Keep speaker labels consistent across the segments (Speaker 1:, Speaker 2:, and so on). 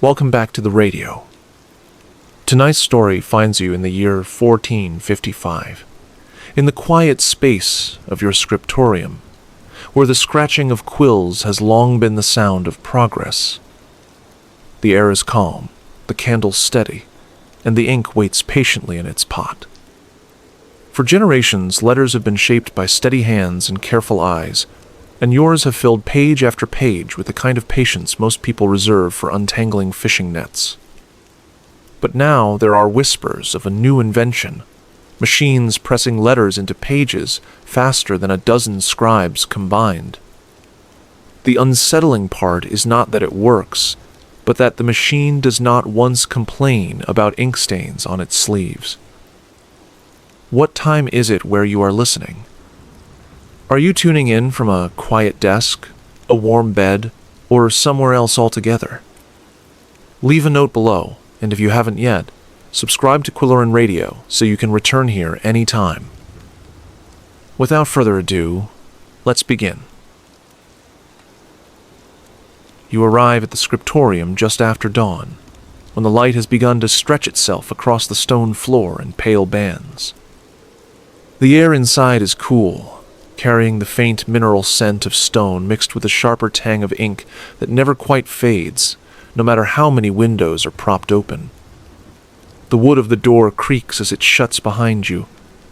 Speaker 1: Welcome back to the radio. Tonight's story finds you in the year 1455, in the quiet space of your scriptorium, where the scratching of quills has long been the sound of progress. The air is calm, the candle steady, and the ink waits patiently in its pot. For generations, letters have been shaped by steady hands and careful eyes, and yours have filled page after page with the kind of patience most people reserve for untangling fishing nets. But now there are whispers of a new invention, machines pressing letters into pages faster than a dozen scribes combined. The unsettling part is not that it works, but that the machine does not once complain about ink stains on its sleeves. What time is it where you are listening? Are you tuning in from a quiet desk, a warm bed, or somewhere else altogether? Leave a note below, and if you haven't yet, subscribe to Quilloren Radio so you can return here anytime. Without further ado, let's begin. You arrive at the scriptorium just after dawn, when the light has begun to stretch itself across the stone floor in pale bands. The air inside is cool, carrying the faint mineral scent of stone mixed with a sharper tang of ink that never quite fades, no matter how many windows are propped open. The wood of the door creaks as it shuts behind you,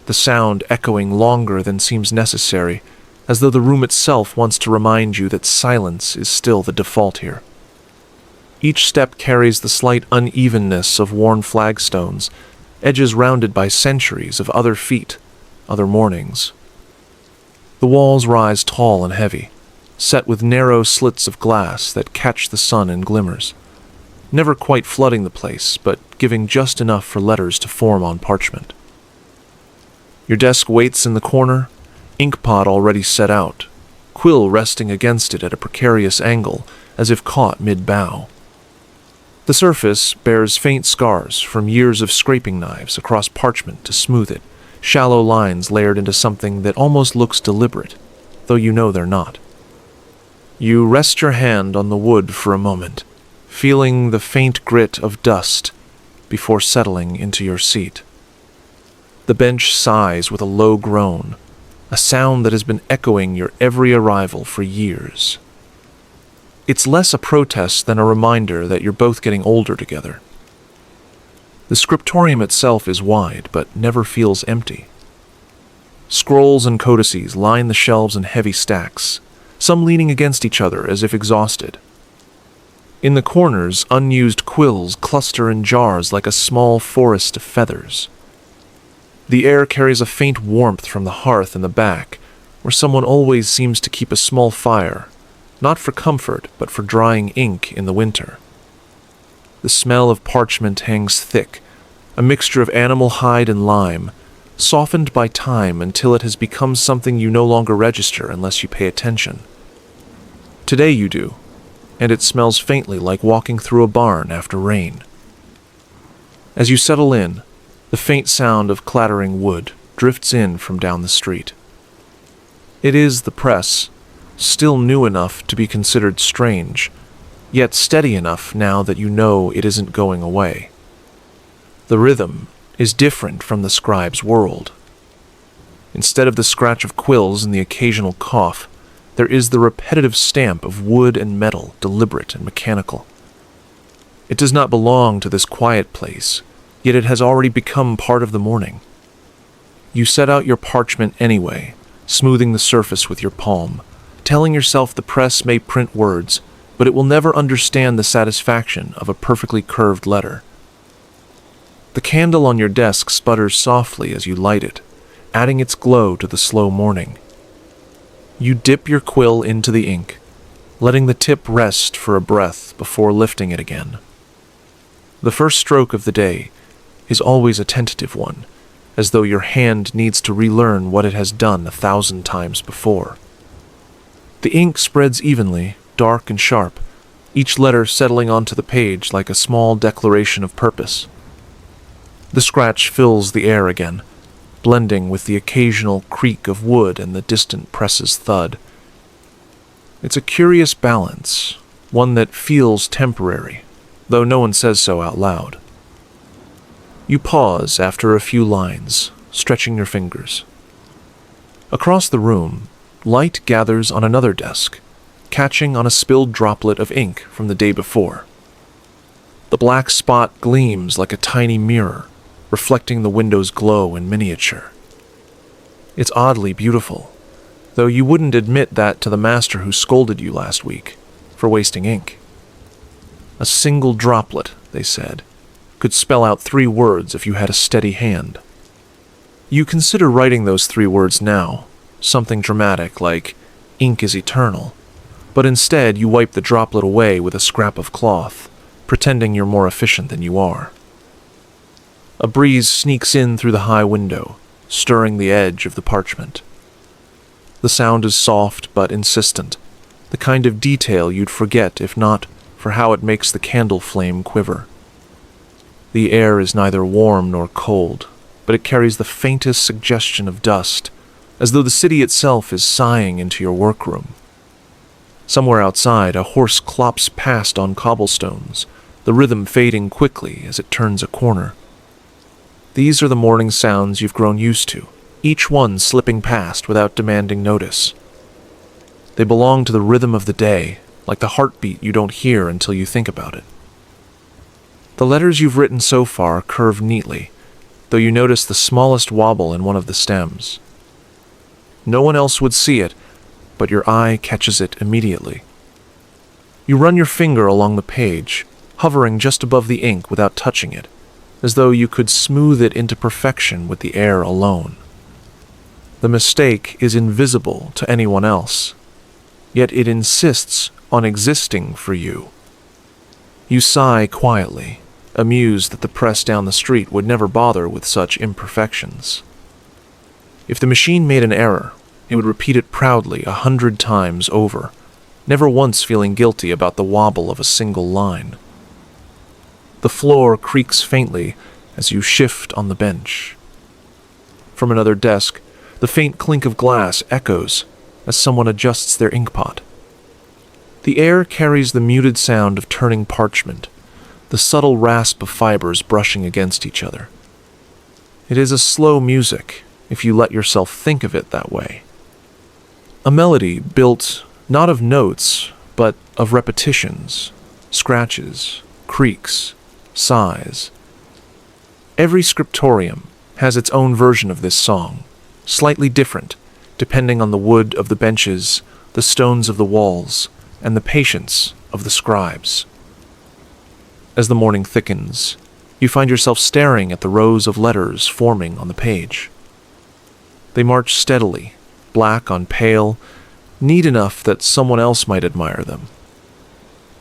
Speaker 1: the sound echoing longer than seems necessary, as though the room itself wants to remind you that silence is still the default here. Each step carries the slight unevenness of worn flagstones, edges rounded by centuries of other feet, other mornings. The walls rise tall and heavy, set with narrow slits of glass that catch the sun in glimmers, never quite flooding the place, but giving just enough for letters to form on parchment. Your desk waits in the corner, inkpot already set out, quill resting against it at a precarious angle, as if caught mid-bow. The surface bears faint scars from years of scraping knives across parchment to smooth it, shallow lines layered into something that almost looks deliberate, though you know they're not. You rest your hand on the wood for a moment, feeling the faint grit of dust before settling into your seat. The bench sighs with a low groan, a sound that has been echoing your every arrival for years. It's less a protest than a reminder that you're both getting older together. The scriptorium itself is wide, but never feels empty. Scrolls and codices line the shelves in heavy stacks, some leaning against each other as if exhausted. In the corners, unused quills cluster in jars like a small forest of feathers. The air carries a faint warmth from the hearth in the back, where someone always seems to keep a small fire, not for comfort, but for drying ink in the winter. The smell of parchment hangs thick, a mixture of animal hide and lime, softened by time until it has become something you no longer register unless you pay attention. Today you do, and it smells faintly like walking through a barn after rain. As you settle in, the faint sound of clattering wood drifts in from down the street. It is the press, still new enough to be considered strange, yet steady enough now that you know it isn't going away. The rhythm is different from the scribe's world. Instead of the scratch of quills and the occasional cough, there is the repetitive stamp of wood and metal, deliberate and mechanical. It does not belong to this quiet place, yet it has already become part of the morning. You set out your parchment anyway, smoothing the surface with your palm, telling yourself the press may print words, but it will never understand the satisfaction of a perfectly curved letter. The candle on your desk sputters softly as you light it, adding its glow to the slow morning. You dip your quill into the ink, letting the tip rest for a breath before lifting it again. The first stroke of the day is always a tentative one, as though your hand needs to relearn what it has done 1,000 times before. The ink spreads evenly, dark and sharp, each letter settling onto the page like a small declaration of purpose. The scratch fills the air again, blending with the occasional creak of wood and the distant press's thud. It's a curious balance, one that feels temporary, though no one says so out loud. You pause after a few lines, stretching your fingers. Across the room, light gathers on another desk, catching on a spilled droplet of ink from the day before. The black spot gleams like a tiny mirror, reflecting the window's glow in miniature. It's oddly beautiful, though you wouldn't admit that to the master who scolded you last week for wasting ink. A single droplet, they said, could spell out 3 words if you had a steady hand. You consider writing those 3 words now, something dramatic like, "Ink is eternal," but instead you wipe the droplet away with a scrap of cloth, pretending you're more efficient than you are. A breeze sneaks in through the high window, stirring the edge of the parchment. The sound is soft but insistent, the kind of detail you'd forget if not for how it makes the candle flame quiver. The air is neither warm nor cold, but it carries the faintest suggestion of dust, as though the city itself is sighing into your workroom. Somewhere outside, a horse clops past on cobblestones, the rhythm fading quickly as it turns a corner. These are the morning sounds you've grown used to, each one slipping past without demanding notice. They belong to the rhythm of the day, like the heartbeat you don't hear until you think about it. The letters you've written so far curve neatly, though you notice the smallest wobble in one of the stems. No one else would see it, but your eye catches it immediately. You run your finger along the page, hovering just above the ink without touching it, as though you could smooth it into perfection with the air alone. The mistake is invisible to anyone else, yet it insists on existing for you. You sigh quietly, amused that the press down the street would never bother with such imperfections. If the machine made an error, it would repeat it proudly 100 times over, never once feeling guilty about the wobble of a single line. The floor creaks faintly as you shift on the bench. From another desk, the faint clink of glass echoes as someone adjusts their inkpot. The air carries the muted sound of turning parchment, the subtle rasp of fibers brushing against each other. It is a slow music, if you let yourself think of it that way. A melody built not of notes, but of repetitions, scratches, creaks, sighs. Every scriptorium has its own version of this song, slightly different, depending on the wood of the benches, the stones of the walls, and the patience of the scribes. As the morning thickens, you find yourself staring at the rows of letters forming on the page. They march steadily, black on pale, neat enough that someone else might admire them.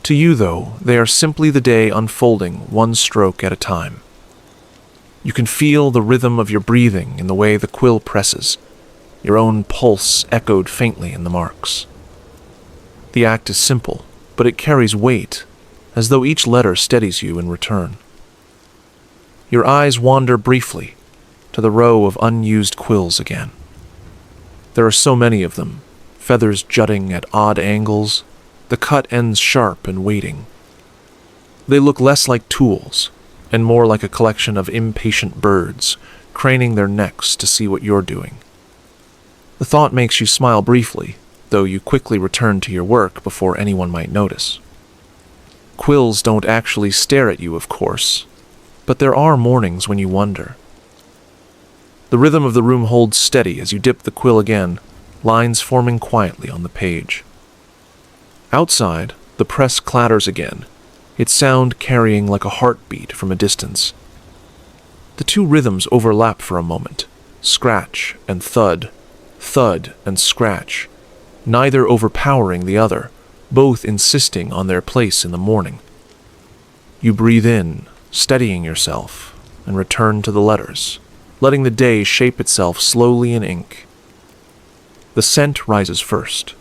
Speaker 1: To you, though, they are simply the day unfolding one stroke at a time. You can feel the rhythm of your breathing in the way the quill presses, your own pulse echoed faintly in the marks. The act is simple, but it carries weight, as though each letter steadies you in return. Your eyes wander briefly to the row of unused quills again. There are so many of them, feathers jutting at odd angles, the cut ends sharp and waiting. They look less like tools, and more like a collection of impatient birds, craning their necks to see what you're doing. The thought makes you smile briefly, though you quickly return to your work before anyone might notice. Quills don't actually stare at you, of course, but there are mornings when you wonder. The rhythm of the room holds steady as you dip the quill again, lines forming quietly on the page. Outside, the press clatters again, its sound carrying like a heartbeat from a distance. The two rhythms overlap for a moment, scratch and thud, thud and scratch, neither overpowering the other, both insisting on their place in the morning. You breathe in, steadying yourself, and return to the letters, letting the day shape itself slowly in ink. The scent rises first.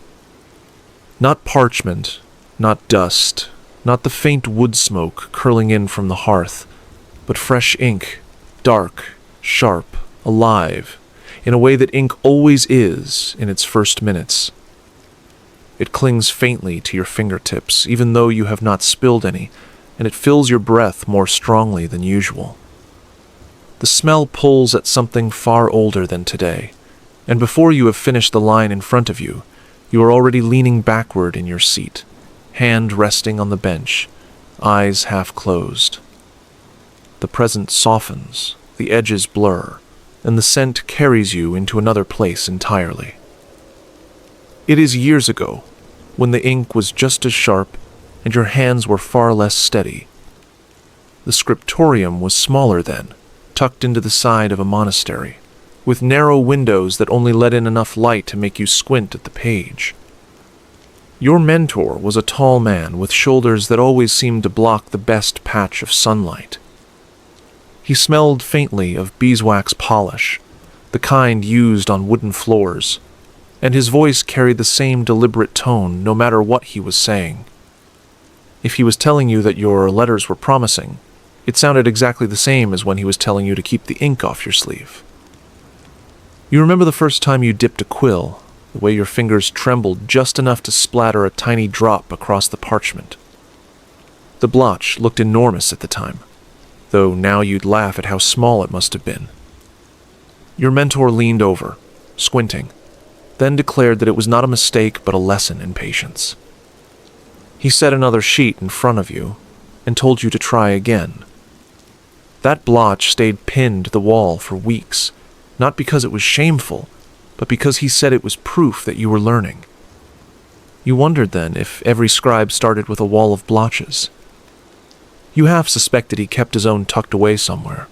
Speaker 1: Not parchment, not dust, not the faint wood smoke curling in from the hearth, but fresh ink, dark, sharp, alive, in a way that ink always is in its first minutes. It clings faintly to your fingertips, even though you have not spilled any, and it fills your breath more strongly than usual. The smell pulls at something far older than today, and before you have finished the line in front of you, you are already leaning backward in your seat, hand resting on the bench, eyes half closed. The present softens, the edges blur, and the scent carries you into another place entirely. It is years ago, when the ink was just as sharp and your hands were far less steady. The scriptorium was smaller then, tucked into the side of a monastery, with narrow windows that only let in enough light to make you squint at the page. Your mentor was a tall man with shoulders that always seemed to block the best patch of sunlight. He smelled faintly of beeswax polish, the kind used on wooden floors, and his voice carried the same deliberate tone no matter what he was saying. If he was telling you that your letters were promising, it sounded exactly the same as when he was telling you to keep the ink off your sleeve. You remember the first time you dipped a quill, the way your fingers trembled just enough to splatter a tiny drop across the parchment. The blotch looked enormous at the time, though now you'd laugh at how small it must have been. Your mentor leaned over, squinting, then declared that it was not a mistake but a lesson in patience. He set another sheet in front of you and told you to try again. That blotch stayed pinned to the wall for weeks, not because it was shameful, but because he said it was proof that you were learning. You wondered then if every scribe started with a wall of blotches. You half suspected he kept his own tucked away somewhere.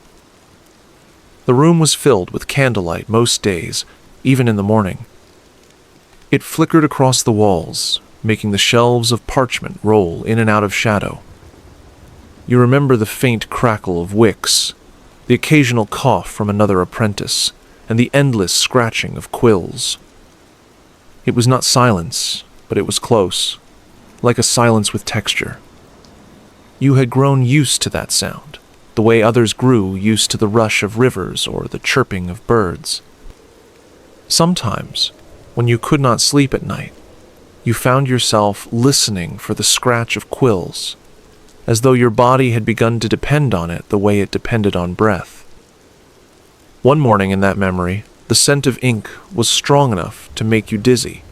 Speaker 1: The room was filled with candlelight most days, even in the morning. It flickered across the walls, making the shelves of parchment roll in and out of shadow. You remember the faint crackle of wicks, the occasional cough from another apprentice, and the endless scratching of quills. It was not silence, but it was close, like a silence with texture. You had grown used to that sound, the way others grew used to the rush of rivers or the chirping of birds. Sometimes, when you could not sleep at night, you found yourself listening for the scratch of quills, as though your body had begun to depend on it the way it depended on breath. One morning in that memory, the scent of ink was strong enough to make you dizzy.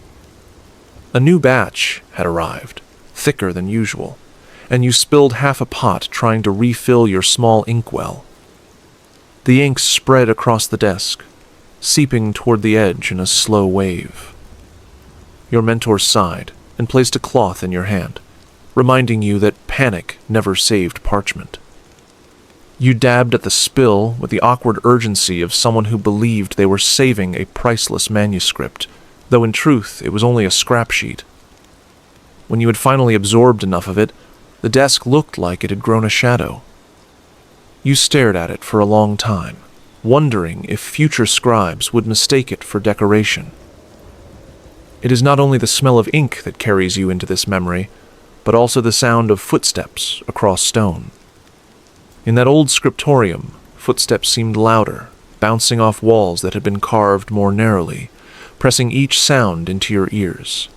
Speaker 1: A new batch had arrived, thicker than usual, and you spilled half a pot trying to refill your small inkwell. The ink spread across the desk, seeping toward the edge in a slow wave. Your mentor sighed and placed a cloth in your hand, reminding you that panic never saved parchment. You dabbed at the spill with the awkward urgency of someone who believed they were saving a priceless manuscript, though in truth it was only a scrap sheet. When you had finally absorbed enough of it, the desk looked like it had grown a shadow. You stared at it for a long time, wondering if future scribes would mistake it for decoration. It is not only the smell of ink that carries you into this memory, but also the sound of footsteps across stone. In that old scriptorium, footsteps seemed louder, bouncing off walls that had been carved more narrowly, pressing each sound into your ears.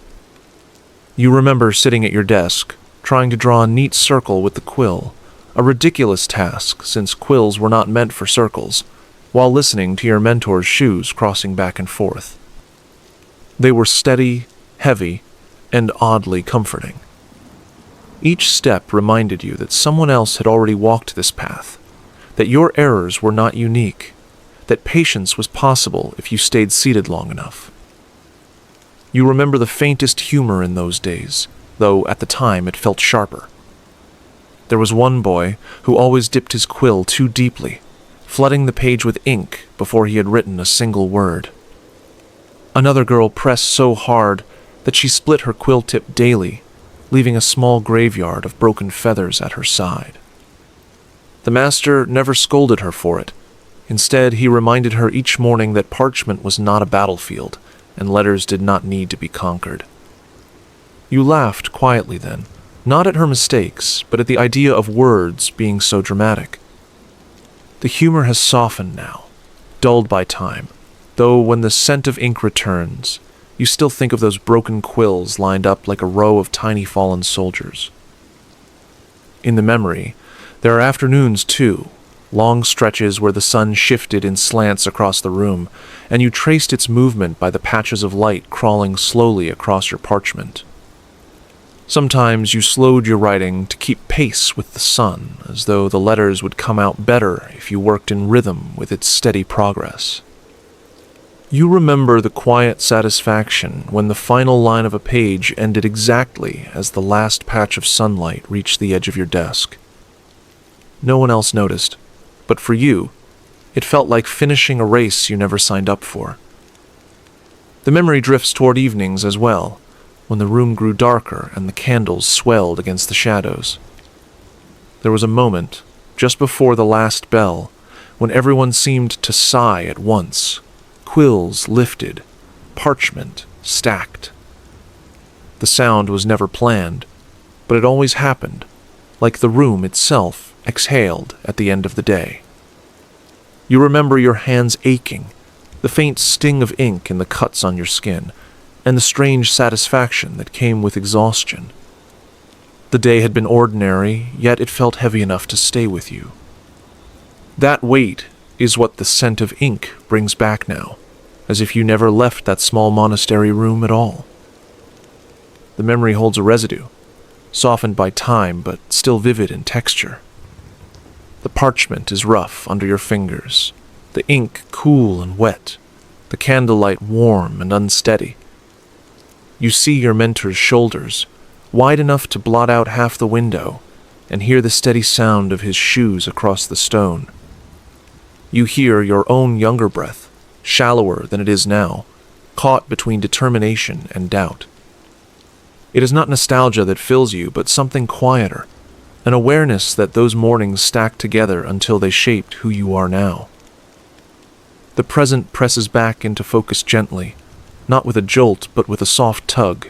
Speaker 1: You remember sitting at your desk, trying to draw a neat circle with the quill, a ridiculous task since quills were not meant for circles, while listening to your mentor's shoes crossing back and forth. They were steady, heavy, and oddly comforting. Each step reminded you that someone else had already walked this path, that your errors were not unique, that patience was possible if you stayed seated long enough. You remember the faintest humor in those days, though at the time it felt sharper. There was one boy who always dipped his quill too deeply, flooding the page with ink before he had written a single word. Another girl pressed so hard that she split her quill tip daily, leaving a small graveyard of broken feathers at her side. The master never scolded her for it. Instead, he reminded her each morning that parchment was not a battlefield, and letters did not need to be conquered. You laughed quietly then, not at her mistakes, but at the idea of words being so dramatic. The humor has softened now, dulled by time, though when the scent of ink returns, you still think of those broken quills lined up like a row of tiny fallen soldiers. In the memory, there are afternoons too, long stretches where the sun shifted in slants across the room, and you traced its movement by the patches of light crawling slowly across your parchment. Sometimes you slowed your writing to keep pace with the sun, as though the letters would come out better if you worked in rhythm with its steady progress. You remember the quiet satisfaction when the final line of a page ended exactly as the last patch of sunlight reached the edge of your desk. No one else noticed, but for you, it felt like finishing a race you never signed up for. The memory drifts toward evenings as well, when the room grew darker and the candles swelled against the shadows. There was a moment, just before the last bell, when everyone seemed to sigh at once. Quills lifted, parchment stacked. The sound was never planned, but it always happened, like the room itself exhaled at the end of the day. You remember your hands aching, the faint sting of ink in the cuts on your skin, and the strange satisfaction that came with exhaustion. The day had been ordinary, yet it felt heavy enough to stay with you. That weight is what the scent of ink brings back now, as if you never left that small monastery room at all. The memory holds a residue, softened by time but still vivid in texture. The parchment is rough under your fingers, the ink cool and wet, the candlelight warm and unsteady. You see your mentor's shoulders, wide enough to blot out half the window, and hear the steady sound of his shoes across the stone. You hear your own younger breath, shallower than it is now, caught between determination and doubt. It is not nostalgia that fills you, but something quieter, an awareness that those mornings stacked together until they shaped who you are now. The present presses back into focus gently, not with a jolt, but with a soft tug.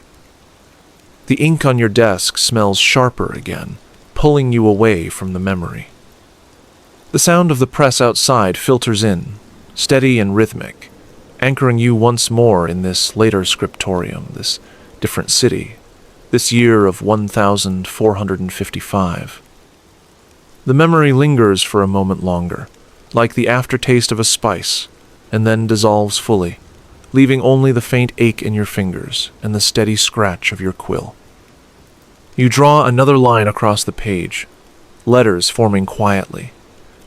Speaker 1: The ink on your desk smells sharper again, pulling you away from the memory. The sound of the press outside filters in, steady and rhythmic, anchoring you once more in this later scriptorium, this different city, this year of 1455. The memory lingers for a moment longer, like the aftertaste of a spice, and then dissolves fully, leaving only the faint ache in your fingers and the steady scratch of your quill. You draw another line across the page, letters forming quietly,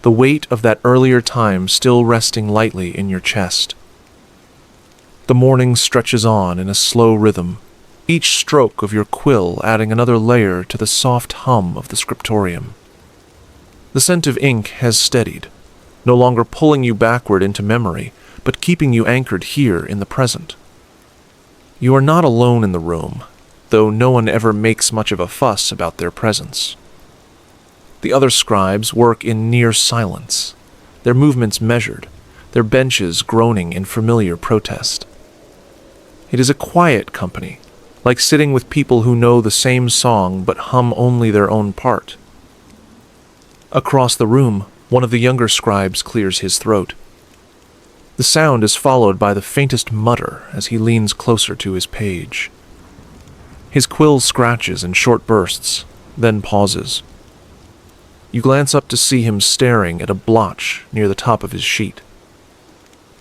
Speaker 1: the weight of that earlier time still resting lightly in your chest. The morning stretches on in a slow rhythm, each stroke of your quill adding another layer to the soft hum of the scriptorium. The scent of ink has steadied, no longer pulling you backward into memory, but keeping you anchored here in the present. You are not alone in the room, though no one ever makes much of a fuss about their presence. The other scribes work in near silence, their movements measured, their benches groaning in familiar protest. It is a quiet company, like sitting with people who know the same song but hum only their own part. Across the room, one of the younger scribes clears his throat. The sound is followed by the faintest mutter as he leans closer to his page. His quill scratches in short bursts, then pauses. You glance up to see him staring at a blotch near the top of his sheet.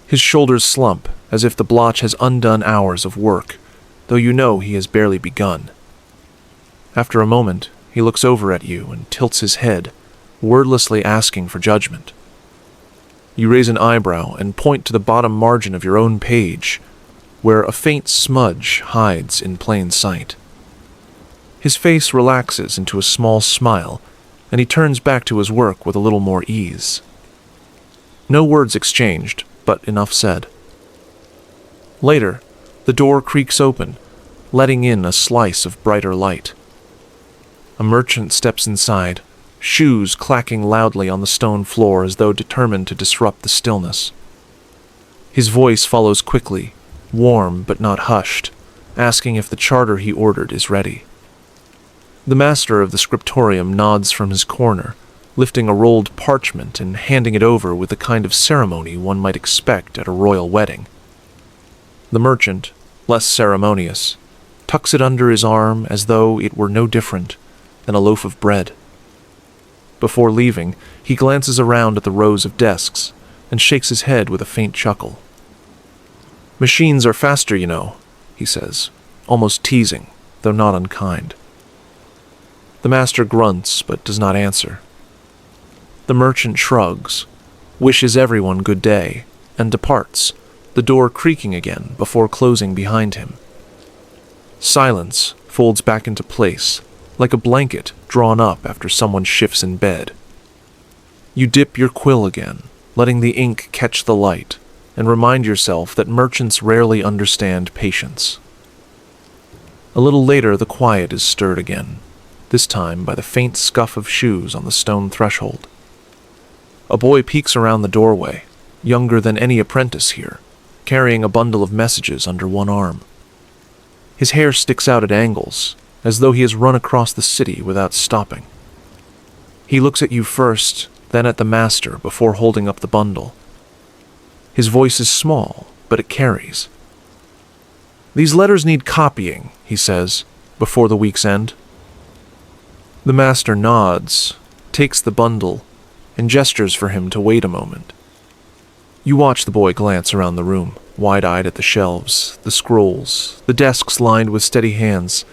Speaker 1: His shoulders slump, as if the blotch has undone hours of work, though you know he has barely begun. After a moment, he looks over at you and tilts his head, wordlessly asking for judgment. You raise an eyebrow and point to the bottom margin of your own page, where a faint smudge hides in plain sight. His face relaxes into a small smile, and he turns back to his work with a little more ease. No words exchanged, but enough said. Later, the door creaks open, letting in a slice of brighter light. A merchant steps inside, shoes clacking loudly on the stone floor as though determined to disrupt the stillness. His voice follows quickly, warm but not hushed, asking if the charter he ordered is ready. The master of the scriptorium nods from his corner, lifting a rolled parchment and handing it over with the kind of ceremony one might expect at a royal wedding. The merchant, less ceremonious, tucks it under his arm as though it were no different than a loaf of bread. Before leaving, he glances around at the rows of desks and shakes his head with a faint chuckle. "Machines are faster, you know," he says, almost teasing, though not unkind. The master grunts but does not answer. The merchant shrugs, wishes everyone good day, and departs, the door creaking again before closing behind him. Silence folds back into place, like a blanket drawn up after someone shifts in bed. You dip your quill again, letting the ink catch the light, and remind yourself that merchants rarely understand patience. A little later, the quiet is stirred again, this time by the faint scuff of shoes on the stone threshold. A boy peeks around the doorway, younger than any apprentice here, carrying a bundle of messages under one arm. His hair sticks out at angles, as though he has run across the city without stopping. He looks at you first, then at the master before holding up the bundle. His voice is small, but it carries. "These letters need copying," he says, before the week's end. The master nods, takes the bundle, and gestures for him to wait a moment. You watch the boy glance around the room, wide-eyed at the shelves, the scrolls, the desks lined with steady hands.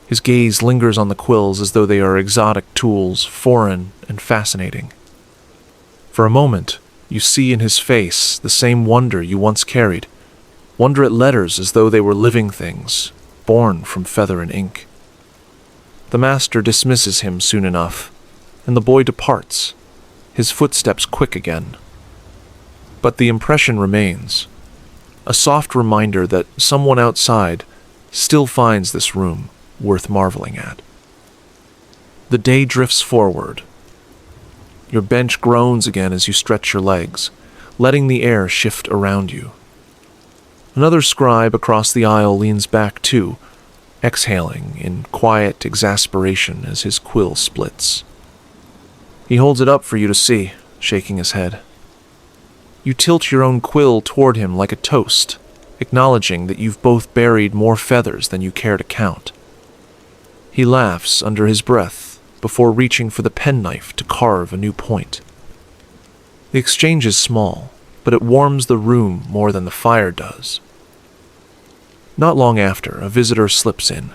Speaker 1: His gaze lingers on the quills as though they are exotic tools, foreign and fascinating. For a moment, you see in his face the same wonder you once carried, wonder at letters as though they were living things, born from feather and ink. The master dismisses him soon enough, and the boy departs, his footsteps quick again. But the impression remains, a soft reminder that someone outside still finds this room worth marveling at. The day drifts forward. Your bench groans again as you stretch your legs, letting the air shift around you. Another scribe across the aisle leans back too, exhaling in quiet exasperation as his quill splits. He holds it up for you to see, shaking his head. You tilt your own quill toward him like a toast, acknowledging that you've both buried more feathers than you care to count. He laughs under his breath before reaching for the penknife to carve a new point. The exchange is small, but it warms the room more than the fire does. Not long after, a visitor slips in.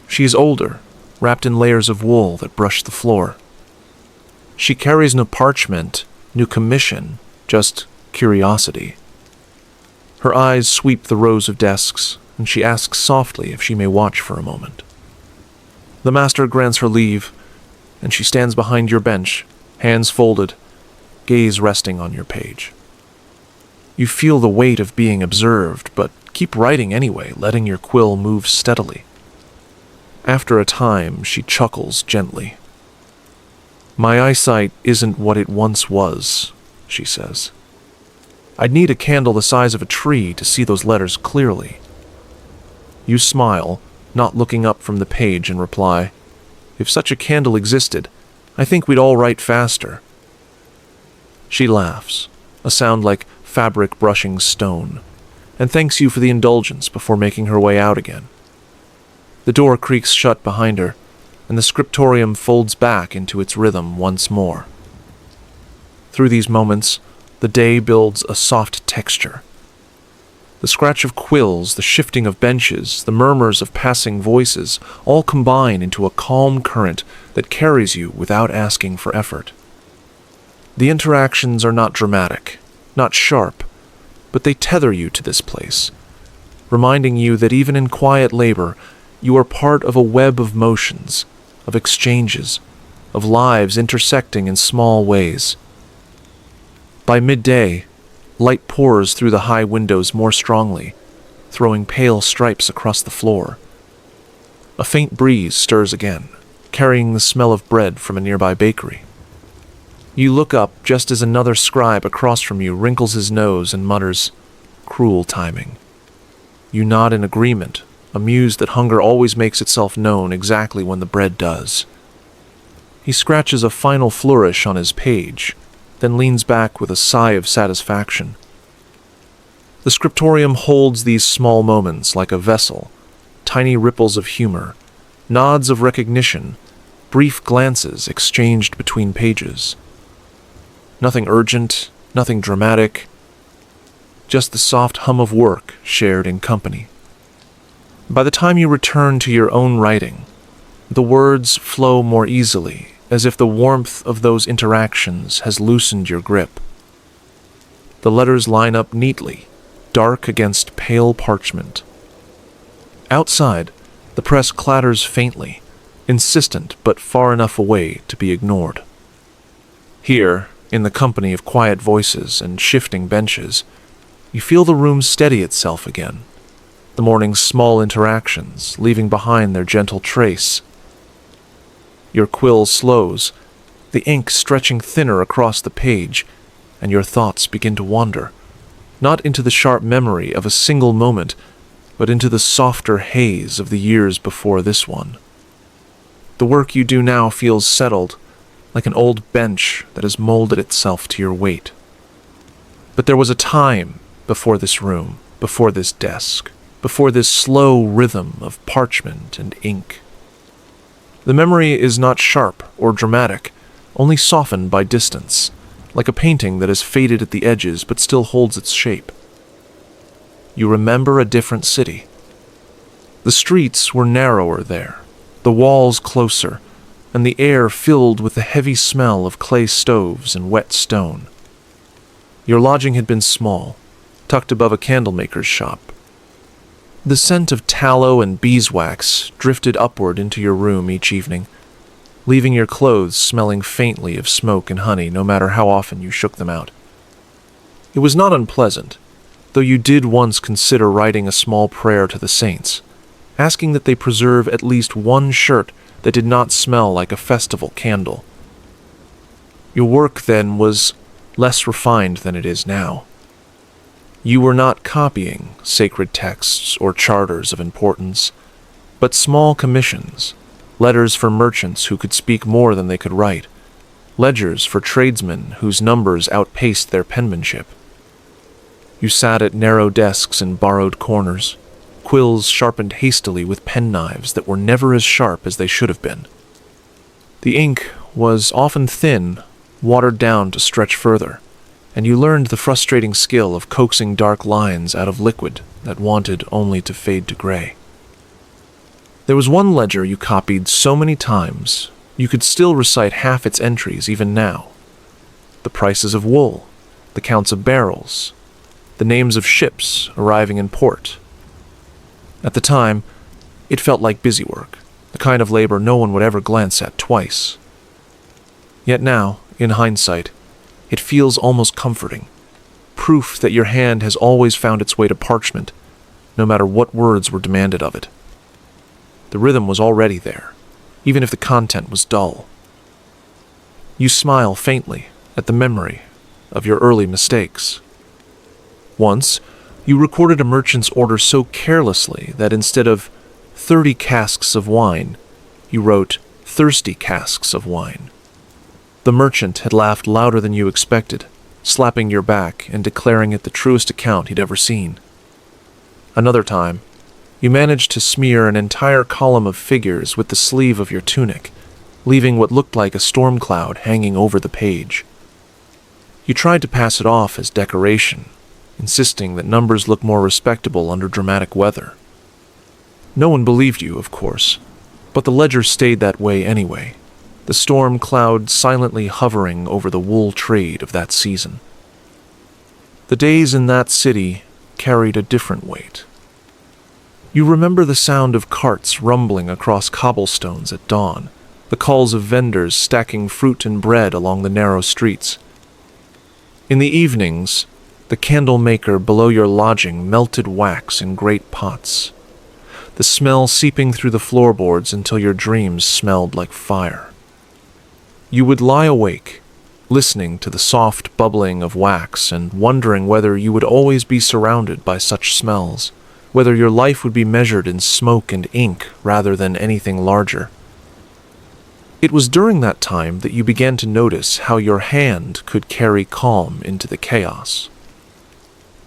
Speaker 1: She is older, wrapped in layers of wool that brush the floor. She carries no parchment, no commission, just curiosity. Her eyes sweep the rows of desks, and she asks softly if she may watch for a moment. The master grants her leave, and she stands behind your bench, hands folded, gaze resting on your page. You feel the weight of being observed, but keep writing anyway, letting your quill move steadily. After a time, she chuckles gently. "My eyesight isn't what it once was," she says. "I'd need a candle the size of a tree to see those letters clearly." You smile, not looking up from the page, and reply, "If such a candle existed, I think we'd all write faster." She laughs, a sound like fabric brushing stone, and thanks you for the indulgence before making her way out again. The door creaks shut behind her, and the scriptorium folds back into its rhythm once more. Through these moments, the day builds a soft texture. The scratch of quills, the shifting of benches, the murmurs of passing voices all combine into a calm current that carries you without asking for effort. The interactions are not dramatic, not sharp, but they tether you to this place, reminding you that even in quiet labor, you are part of a web of motions, of exchanges, of lives intersecting in small ways. By midday, light pours through the high windows more strongly, throwing pale stripes across the floor. A faint breeze stirs again, carrying the smell of bread from a nearby bakery. You look up just as another scribe across from you wrinkles his nose and mutters, "Cruel timing." You nod in agreement, amused that hunger always makes itself known exactly when the bread does. He scratches a final flourish on his page, then leans back with a sigh of satisfaction. The scriptorium holds these small moments like a vessel, tiny ripples of humor, nods of recognition, brief glances exchanged between pages. Nothing urgent, nothing dramatic, just the soft hum of work shared in company. By the time you return to your own writing, the words flow more easily, as if the warmth of those interactions has loosened your grip. The letters line up neatly, dark against pale parchment. Outside, the press clatters faintly, insistent but far enough away to be ignored. Here, in the company of quiet voices and shifting benches, you feel the room steady itself again, the morning's small interactions leaving behind their gentle trace. Your quill slows, the ink stretching thinner across the page, and your thoughts begin to wander, not into the sharp memory of a single moment, but into the softer haze of the years before this one. The work you do now feels settled, like an old bench that has molded itself to your weight. But there was a time before this room, before this desk, before this slow rhythm of parchment and ink. The memory is not sharp or dramatic, only softened by distance, like a painting that has faded at the edges but still holds its shape. You remember a different city. The streets were narrower there, the walls closer, and the air filled with the heavy smell of clay stoves and wet stone. Your lodging had been small, tucked above a candlemaker's shop. The scent of tallow and beeswax drifted upward into your room each evening, leaving your clothes smelling faintly of smoke and honey no matter how often you shook them out. It was not unpleasant, though you did once consider writing a small prayer to the saints, asking that they preserve at least one shirt that did not smell like a festival candle. Your work then was less refined than it is now. You were not copying sacred texts or charters of importance, but small commissions, letters for merchants who could speak more than they could write, ledgers for tradesmen whose numbers outpaced their penmanship. You sat at narrow desks in borrowed corners, quills sharpened hastily with penknives that were never as sharp as they should have been. The ink was often thin, watered down to stretch further, and you learned the frustrating skill of coaxing dark lines out of liquid that wanted only to fade to gray. There was one ledger you copied so many times, you could still recite half its entries even now. The prices of wool, the counts of barrels, the names of ships arriving in port. At the time, it felt like busy work, the kind of labor no one would ever glance at twice. Yet now, in hindsight, it feels almost comforting, proof that your hand has always found its way to parchment, no matter what words were demanded of it. The rhythm was already there, even if the content was dull. You smile faintly at the memory of your early mistakes. Once, you recorded a merchant's order so carelessly that instead of 30 casks of wine, you wrote thirsty casks of wine. The merchant had laughed louder than you expected, slapping your back and declaring it the truest account he'd ever seen. Another time, you managed to smear an entire column of figures with the sleeve of your tunic, leaving what looked like a storm cloud hanging over the page. You tried to pass it off as decoration, insisting that numbers look more respectable under dramatic weather. No one believed you, of course, but the ledger stayed that way anyway, the storm cloud silently hovering over the wool trade of that season. The days in that city carried a different weight. You remember the sound of carts rumbling across cobblestones at dawn, the calls of vendors stacking fruit and bread along the narrow streets. In the evenings, the candle maker below your lodging melted wax in great pots, the smell seeping through the floorboards until your dreams smelled like fire. You would lie awake, listening to the soft bubbling of wax and wondering whether you would always be surrounded by such smells, whether your life would be measured in smoke and ink rather than anything larger. It was during that time that you began to notice how your hand could carry calm into the chaos.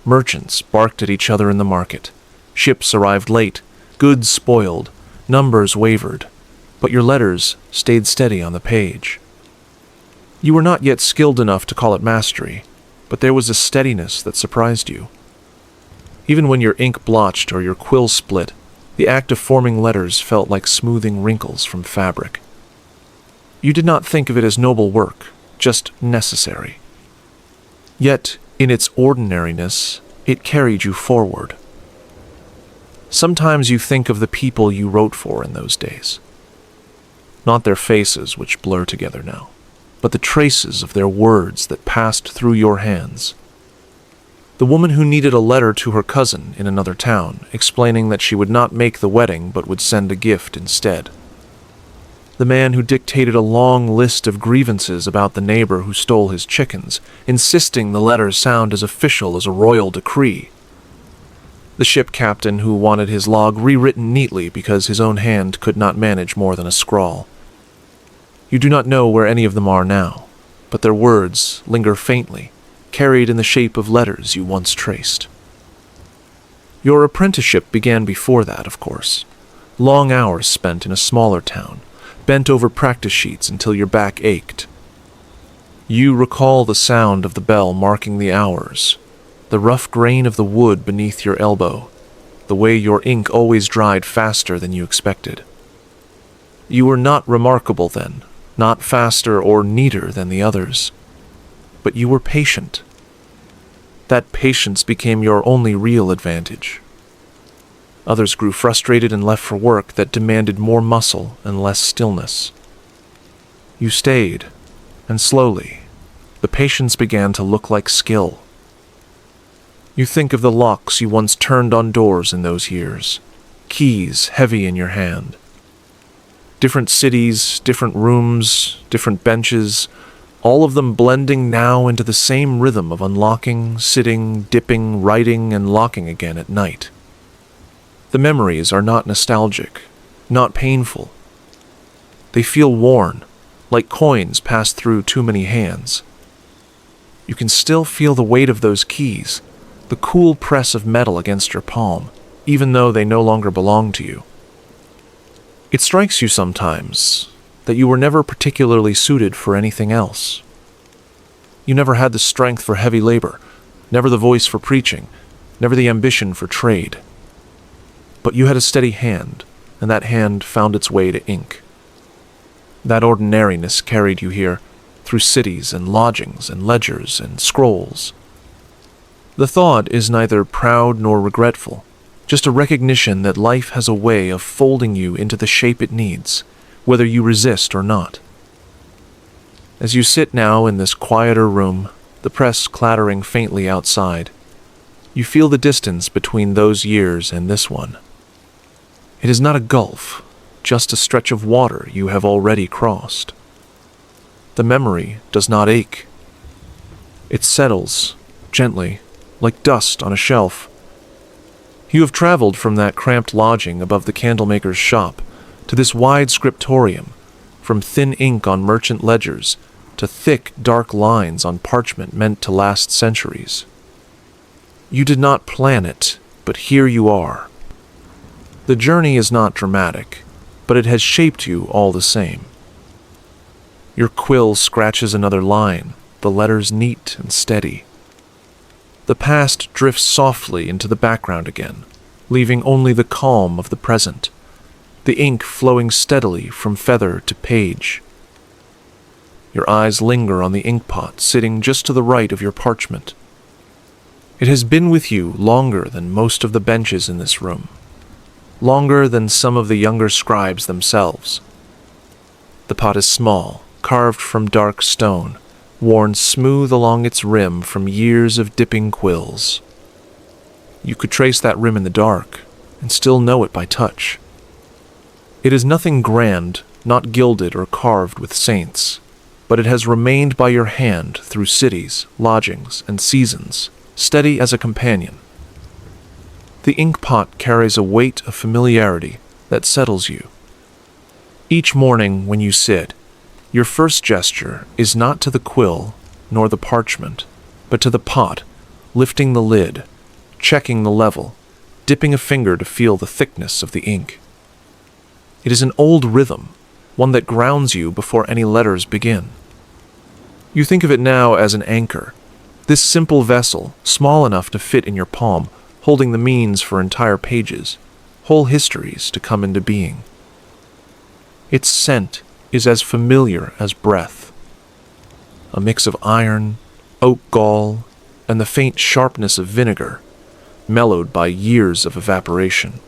Speaker 1: Merchants barked at each other in the market. Ships arrived late, goods spoiled, numbers wavered, but your letters stayed steady on the page. You were not yet skilled enough to call it mastery, but there was a steadiness that surprised you. Even when your ink blotched or your quill split, the act of forming letters felt like smoothing wrinkles from fabric. You did not think of it as noble work, just necessary. Yet, in its ordinariness, it carried you forward. Sometimes you think of the people you wrote for in those days. Not their faces, which blur together now, but the traces of their words that passed through your hands. The woman who needed a letter to her cousin in another town, explaining that she would not make the wedding but would send a gift instead. The man who dictated a long list of grievances about the neighbor who stole his chickens, insisting the letter sound as official as a royal decree. The ship captain who wanted his log rewritten neatly because his own hand could not manage more than a scrawl. You do not know where any of them are now, but their words linger faintly, carried in the shape of letters you once traced. Your apprenticeship began before that, of course. Long hours spent in a smaller town, bent over practice sheets until your back ached. You recall the sound of the bell marking the hours, the rough grain of the wood beneath your elbow, the way your ink always dried faster than you expected. You were not remarkable then, not faster or neater than the others, but you were patient. That patience became your only real advantage. Others grew frustrated and left for work that demanded more muscle and less stillness. You stayed, and slowly, the patience began to look like skill. You think of the locks you once turned on doors in those years, keys heavy in your hand. Different cities, different rooms, different benches, all of them blending now into the same rhythm of unlocking, sitting, dipping, writing, and locking again at night. The memories are not nostalgic, not painful. They feel worn, like coins passed through too many hands. You can still feel the weight of those keys, the cool press of metal against your palm, even though they no longer belong to you. It strikes you sometimes that you were never particularly suited for anything else. You never had the strength for heavy labor, never the voice for preaching, never the ambition for trade. But you had a steady hand, and that hand found its way to ink. That ordinariness carried you here, through cities and lodgings and ledgers and scrolls. The thought is neither proud nor regretful, just a recognition that life has a way of folding you into the shape it needs, whether you resist or not. As you sit now in this quieter room, the press clattering faintly outside, you feel the distance between those years and this one. It is not a gulf, just a stretch of water you have already crossed. The memory does not ache. It settles, gently, like dust on a shelf. You have traveled from that cramped lodging above the candlemaker's shop to this wide scriptorium, from thin ink on merchant ledgers to thick, dark lines on parchment meant to last centuries. You did not plan it, but here you are. The journey is not dramatic, but it has shaped you all the same. Your quill scratches another line, the letters neat and steady. The past drifts softly into the background again, leaving only the calm of the present, the ink flowing steadily from feather to page. Your eyes linger on the inkpot sitting just to the right of your parchment. It has been with you longer than most of the benches in this room, longer than some of the younger scribes themselves. The pot is small, carved from dark stone, worn smooth along its rim from years of dipping quills. You could trace that rim in the dark, and still know it by touch. It is nothing grand, not gilded or carved with saints, but it has remained by your hand through cities, lodgings, and seasons, steady as a companion. The inkpot carries a weight of familiarity that settles you. Each morning when you sit, your first gesture is not to the quill nor the parchment, but to the pot, lifting the lid, checking the level, dipping a finger to feel the thickness of the ink. It is an old rhythm, one that grounds you before any letters begin. You think of it now as an anchor, this simple vessel, small enough to fit in your palm, holding the means for entire pages, whole histories to come into being. Its scent is as familiar as breath. A mix of iron, oak gall, and the faint sharpness of vinegar, mellowed by years of evaporation.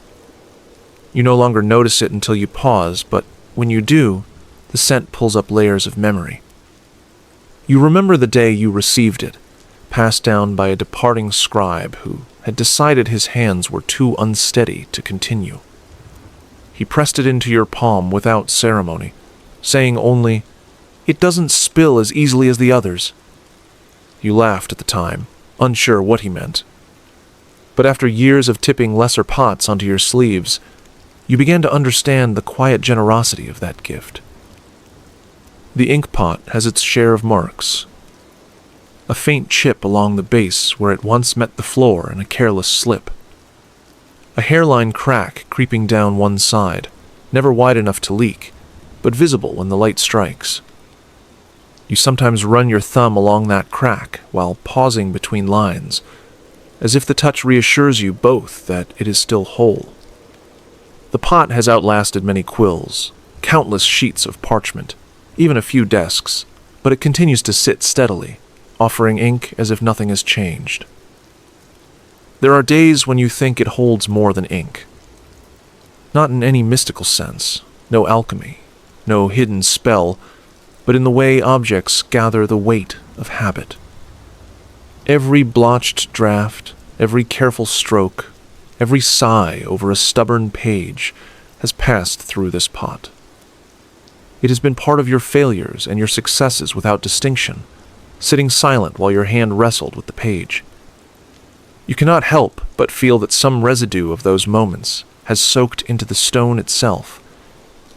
Speaker 1: You no longer notice it until you pause, but when you do, the scent pulls up layers of memory. You remember the day you received it, passed down by a departing scribe who had decided his hands were too unsteady to continue. He pressed it into your palm without ceremony, saying only, "It doesn't spill as easily as the others." You laughed at the time, unsure what he meant. But after years of tipping lesser pots onto your sleeves, you began to understand the quiet generosity of that gift. The ink pot has its share of marks. A faint chip along the base where it once met the floor in a careless slip. A hairline crack creeping down one side, never wide enough to leak, but visible when the light strikes. You sometimes run your thumb along that crack while pausing between lines, as if the touch reassures you both that it is still whole. The pot has outlasted many quills, countless sheets of parchment, even a few desks, but it continues to sit steadily, offering ink as if nothing has changed. There are days when you think it holds more than ink. Not in any mystical sense, no alchemy, no hidden spell, but in the way objects gather the weight of habit. Every blotched draft, every careful stroke, every sigh over a stubborn page has passed through this pot. It has been part of your failures and your successes without distinction, sitting silent while your hand wrestled with the page. You cannot help but feel that some residue of those moments has soaked into the stone itself,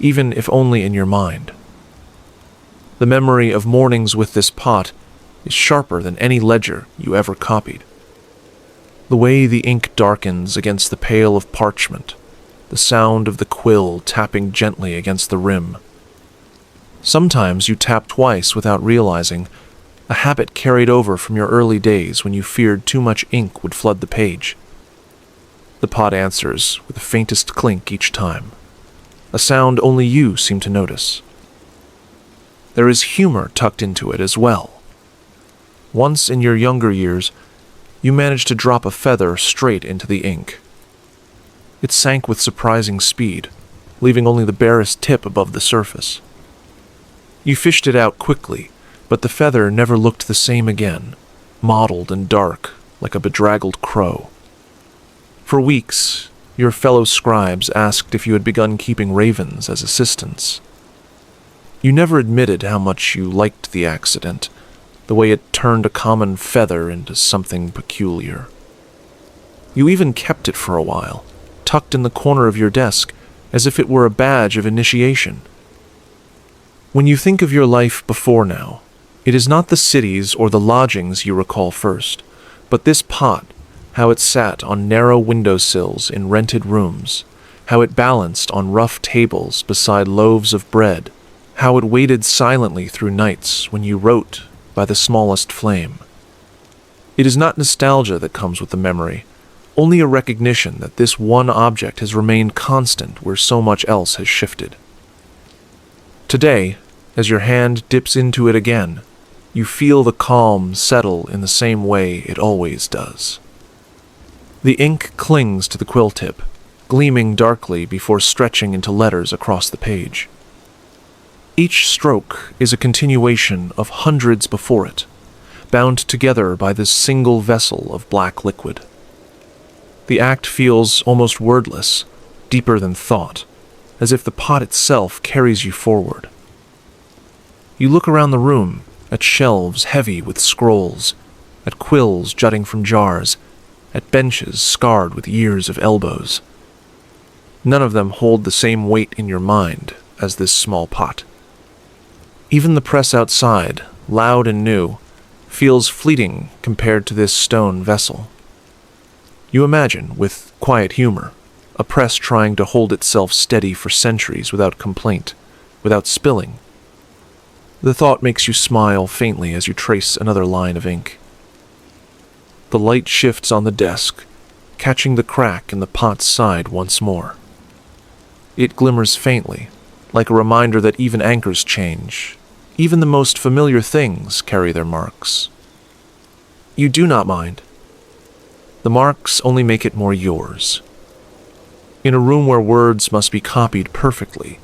Speaker 1: even if only in your mind. The memory of mornings with this pot is sharper than any ledger you ever copied. The way the ink darkens against the pale of parchment, the sound of the quill tapping gently against the rim. Sometimes you tap twice without realizing, a habit carried over from your early days when you feared too much ink would flood the page. The pot answers with the faintest clink each time, a sound only you seem to notice. There is humor tucked into it as well. Once in your younger years, you managed to drop a feather straight into the ink. It sank with surprising speed, leaving only the barest tip above the surface. You fished it out quickly, but the feather never looked the same again, mottled and dark, like a bedraggled crow. For weeks, your fellow scribes asked if you had begun keeping ravens as assistants. You never admitted how much you liked the accident, the way it turned a common feather into something peculiar. You even kept it for a while, tucked in the corner of your desk, as if it were a badge of initiation. When you think of your life before now, it is not the cities or the lodgings you recall first, but this pot, how it sat on narrow windowsills in rented rooms, how it balanced on rough tables beside loaves of bread, how it waited silently through nights when you wrote by the smallest flame. It is not nostalgia that comes with the memory, only a recognition that this one object has remained constant where so much else has shifted. Today, as your hand dips into it again, you feel the calm settle in the same way it always does. The ink clings to the quill tip, gleaming darkly before stretching into letters across the page. Each stroke is a continuation of hundreds before it, bound together by this single vessel of black liquid. The act feels almost wordless, deeper than thought, as if the pot itself carries you forward. You look around the room, at shelves heavy with scrolls, at quills jutting from jars, at benches scarred with years of elbows. None of them hold the same weight in your mind as this small pot. Even the press outside, loud and new, feels fleeting compared to this stone vessel. You imagine, with quiet humor, a press trying to hold itself steady for centuries without complaint, without spilling. The thought makes you smile faintly as you trace another line of ink. The light shifts on the desk, catching the crack in the pot's side once more. It glimmers faintly, like a reminder that even anchors change. Even the most familiar things carry their marks. You do not mind. The marks only make it more yours. In a room where words must be copied perfectly,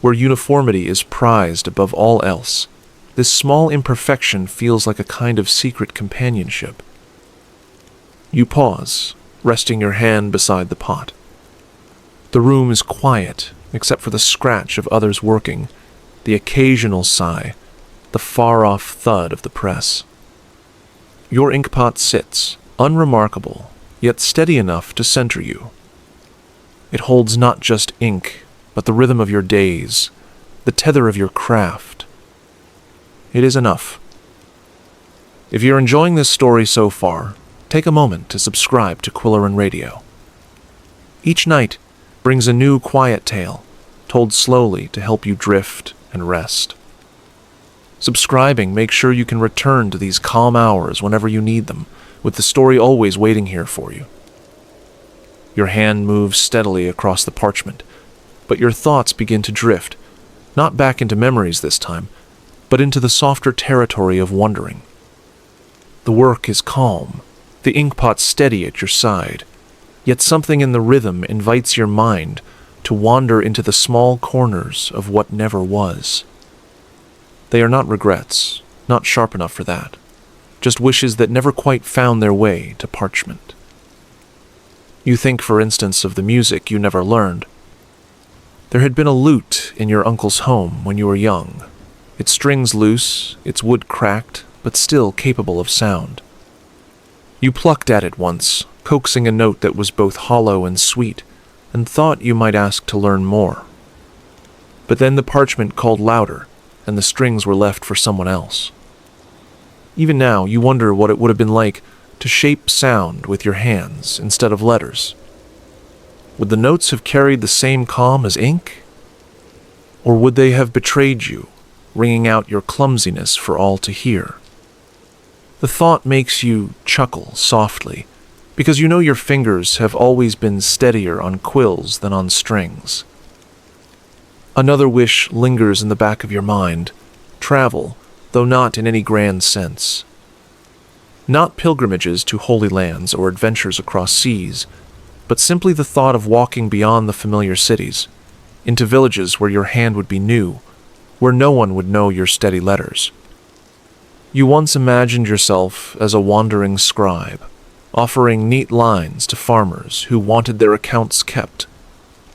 Speaker 1: where uniformity is prized above all else, this small imperfection feels like a kind of secret companionship. You pause, resting your hand beside the pot. The room is quiet, except for the scratch of others working, the occasional sigh, the far-off thud of the press. Your inkpot sits, unremarkable, yet steady enough to center you. It holds not just ink, but the rhythm of your days, the tether of your craft. It is enough. If you're enjoying this story so far, take a moment to subscribe to Quilloren Radio. Each night brings a new quiet tale, told slowly to help you drift and rest. Subscribing makes sure you can return to these calm hours whenever you need them, with the story always waiting here for you. Your hand moves steadily across the parchment, but your thoughts begin to drift, not back into memories this time, but into the softer territory of wondering. The work is calm, the inkpot steady at your side, yet something in the rhythm invites your mind to wander into the small corners of what never was. They are not regrets, not sharp enough for that, just wishes that never quite found their way to parchment. You think, for instance, of the music you never learned. There had been a lute in your uncle's home when you were young, its strings loose, its wood cracked, but still capable of sound. You plucked at it once, coaxing a note that was both hollow and sweet, and thought you might ask to learn more. But then the parchment called louder, and the strings were left for someone else. Even now, you wonder what it would have been like to shape sound with your hands instead of letters. Would the notes have carried the same calm as ink? Or would they have betrayed you, ringing out your clumsiness for all to hear? The thought makes you chuckle softly, because you know your fingers have always been steadier on quills than on strings. Another wish lingers in the back of your mind: travel, though not in any grand sense. Not pilgrimages to holy lands or adventures across seas, but simply the thought of walking beyond the familiar cities, into villages where your hand would be new, where no one would know your steady letters. You once imagined yourself as a wandering scribe, offering neat lines to farmers who wanted their accounts kept,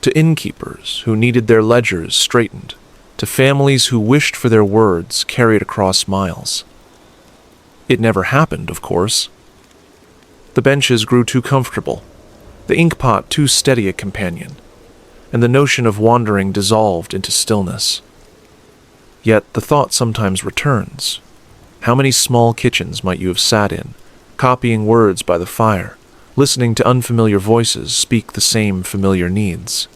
Speaker 1: to innkeepers who needed their ledgers straightened, to families who wished for their words carried across miles. It never happened, of course. The benches grew too comfortable, the inkpot too steady a companion, and the notion of wandering dissolved into stillness. Yet the thought sometimes returns. How many small kitchens might you have sat in, copying words by the fire, listening to unfamiliar voices speak the same familiar needs?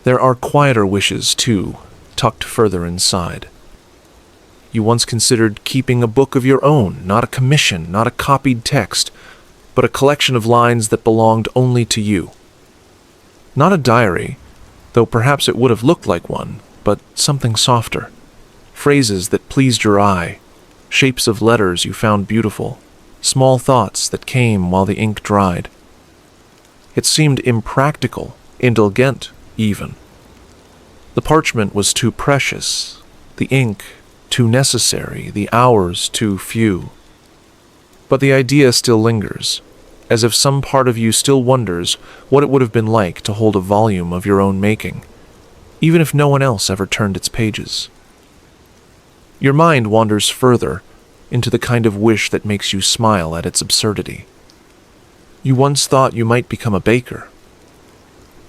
Speaker 1: There are quieter wishes, too, tucked further inside. You once considered keeping a book of your own, not a commission, not a copied text, but a collection of lines that belonged only to you. Not a diary, though perhaps it would have looked like one, but something softer. Phrases that pleased your eye, shapes of letters you found beautiful, small thoughts that came while the ink dried. It seemed impractical, indulgent, even. The parchment was too precious, the ink too necessary, the hours too few. But the idea still lingers, as if some part of you still wonders what it would have been like to hold a volume of your own making, even if no one else ever turned its pages. Your mind wanders further into the kind of wish that makes you smile at its absurdity. You once thought you might become a baker.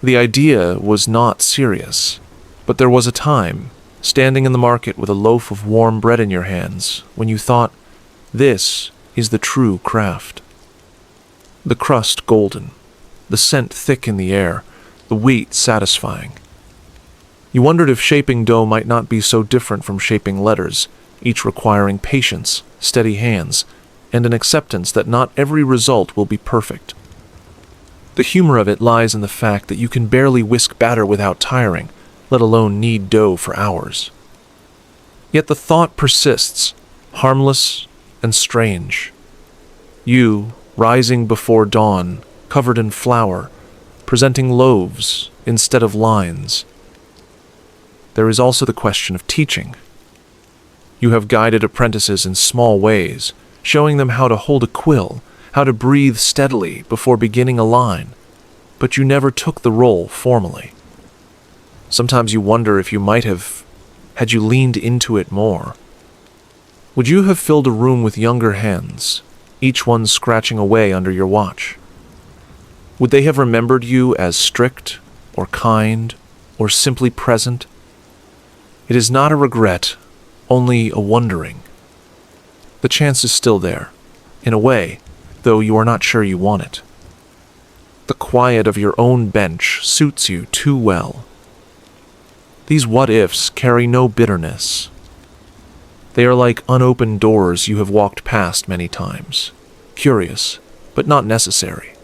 Speaker 1: The idea was not serious, but there was a time, standing in the market with a loaf of warm bread in your hands, when you thought, this is the true craft. The crust golden, the scent thick in the air, the weight satisfying. You wondered if shaping dough might not be so different from shaping letters, each requiring patience, steady hands, and an acceptance that not every result will be perfect. The humor of it lies in the fact that you can barely whisk batter without tiring, let alone knead dough for hours. Yet the thought persists, harmless and strange. You, rising before dawn, covered in flour, presenting loaves instead of lines. There is also the question of teaching. You have guided apprentices in small ways, showing them how to hold a quill, how to breathe steadily before beginning a line, but you never took the role formally. Sometimes you wonder if you might have, had you leaned into it more. Would you have filled a room with younger hands, each one scratching away under your watch? Would they have remembered you as strict, or kind, or simply present? It is not a regret, only a wondering. The chance is still there, in a way, though you are not sure you want it. The quiet of your own bench suits you too well. These what-ifs carry no bitterness. They are like unopened doors you have walked past many times, curious, but not necessary.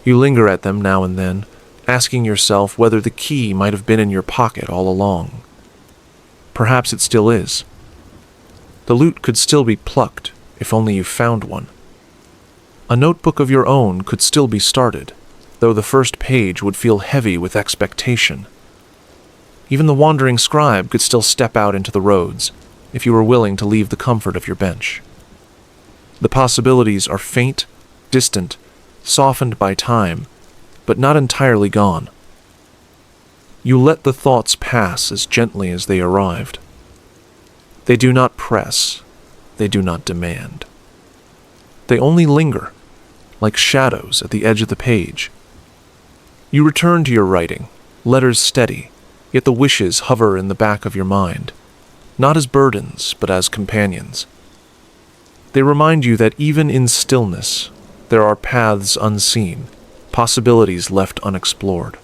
Speaker 1: You linger at them now and then, asking yourself whether the key might have been in your pocket all along. Perhaps it still is. The loot could still be plucked, if only you found one. A notebook of your own could still be started, though the first page would feel heavy with expectation. Even the wandering scribe could still step out into the roads, if you were willing to leave the comfort of your bench. The possibilities are faint, distant, softened by time, but not entirely gone. You let the thoughts pass as gently as they arrived. They do not press, they do not demand. They only linger, like shadows at the edge of the page. You return to your writing, letters steady, yet the wishes hover in the back of your mind, not as burdens, but as companions. They remind you that even in stillness, there are paths unseen, possibilities left unexplored.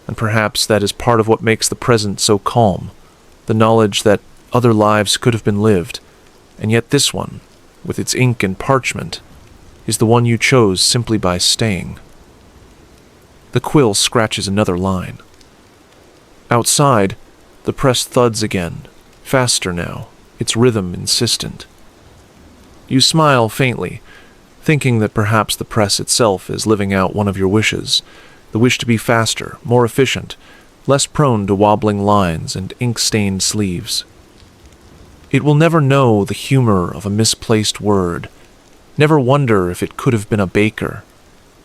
Speaker 1: And perhaps that is part of what makes the present so calm, the knowledge that other lives could have been lived, and yet this one, with its ink and parchment, is the one you chose simply by staying. The quill scratches another line. Outside, the press thuds again, faster now, its rhythm insistent. You smile faintly, thinking that perhaps the press itself is living out one of your wishes, the wish to be faster, more efficient, less prone to wobbling lines and ink-stained sleeves. It will never know the humor of a misplaced word, never wonder if it could have been a baker,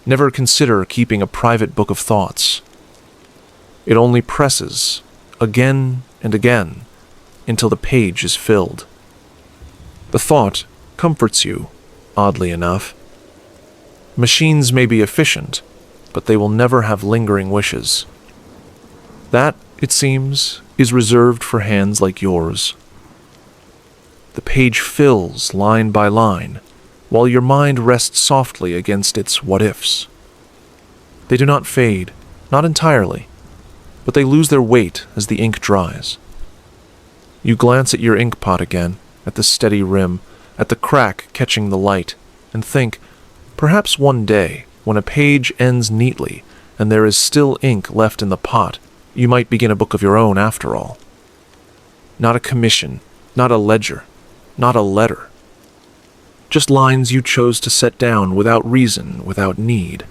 Speaker 1: never consider keeping a private book of thoughts. It only presses, again and again, until the page is filled. The thought comforts you, oddly enough. Machines may be efficient, but they will never have lingering wishes. That, it seems, is reserved for hands like yours. The page fills line by line, while your mind rests softly against its what-ifs. They do not fade, not entirely, but they lose their weight as the ink dries. You glance at your ink pot again, at the steady rim, at the crack catching the light, and think, perhaps one day, when a page ends neatly and there is still ink left in the pot, you might begin a book of your own after all. Not a commission, not a ledger, not a letter. Just lines you chose to set down without reason, without need.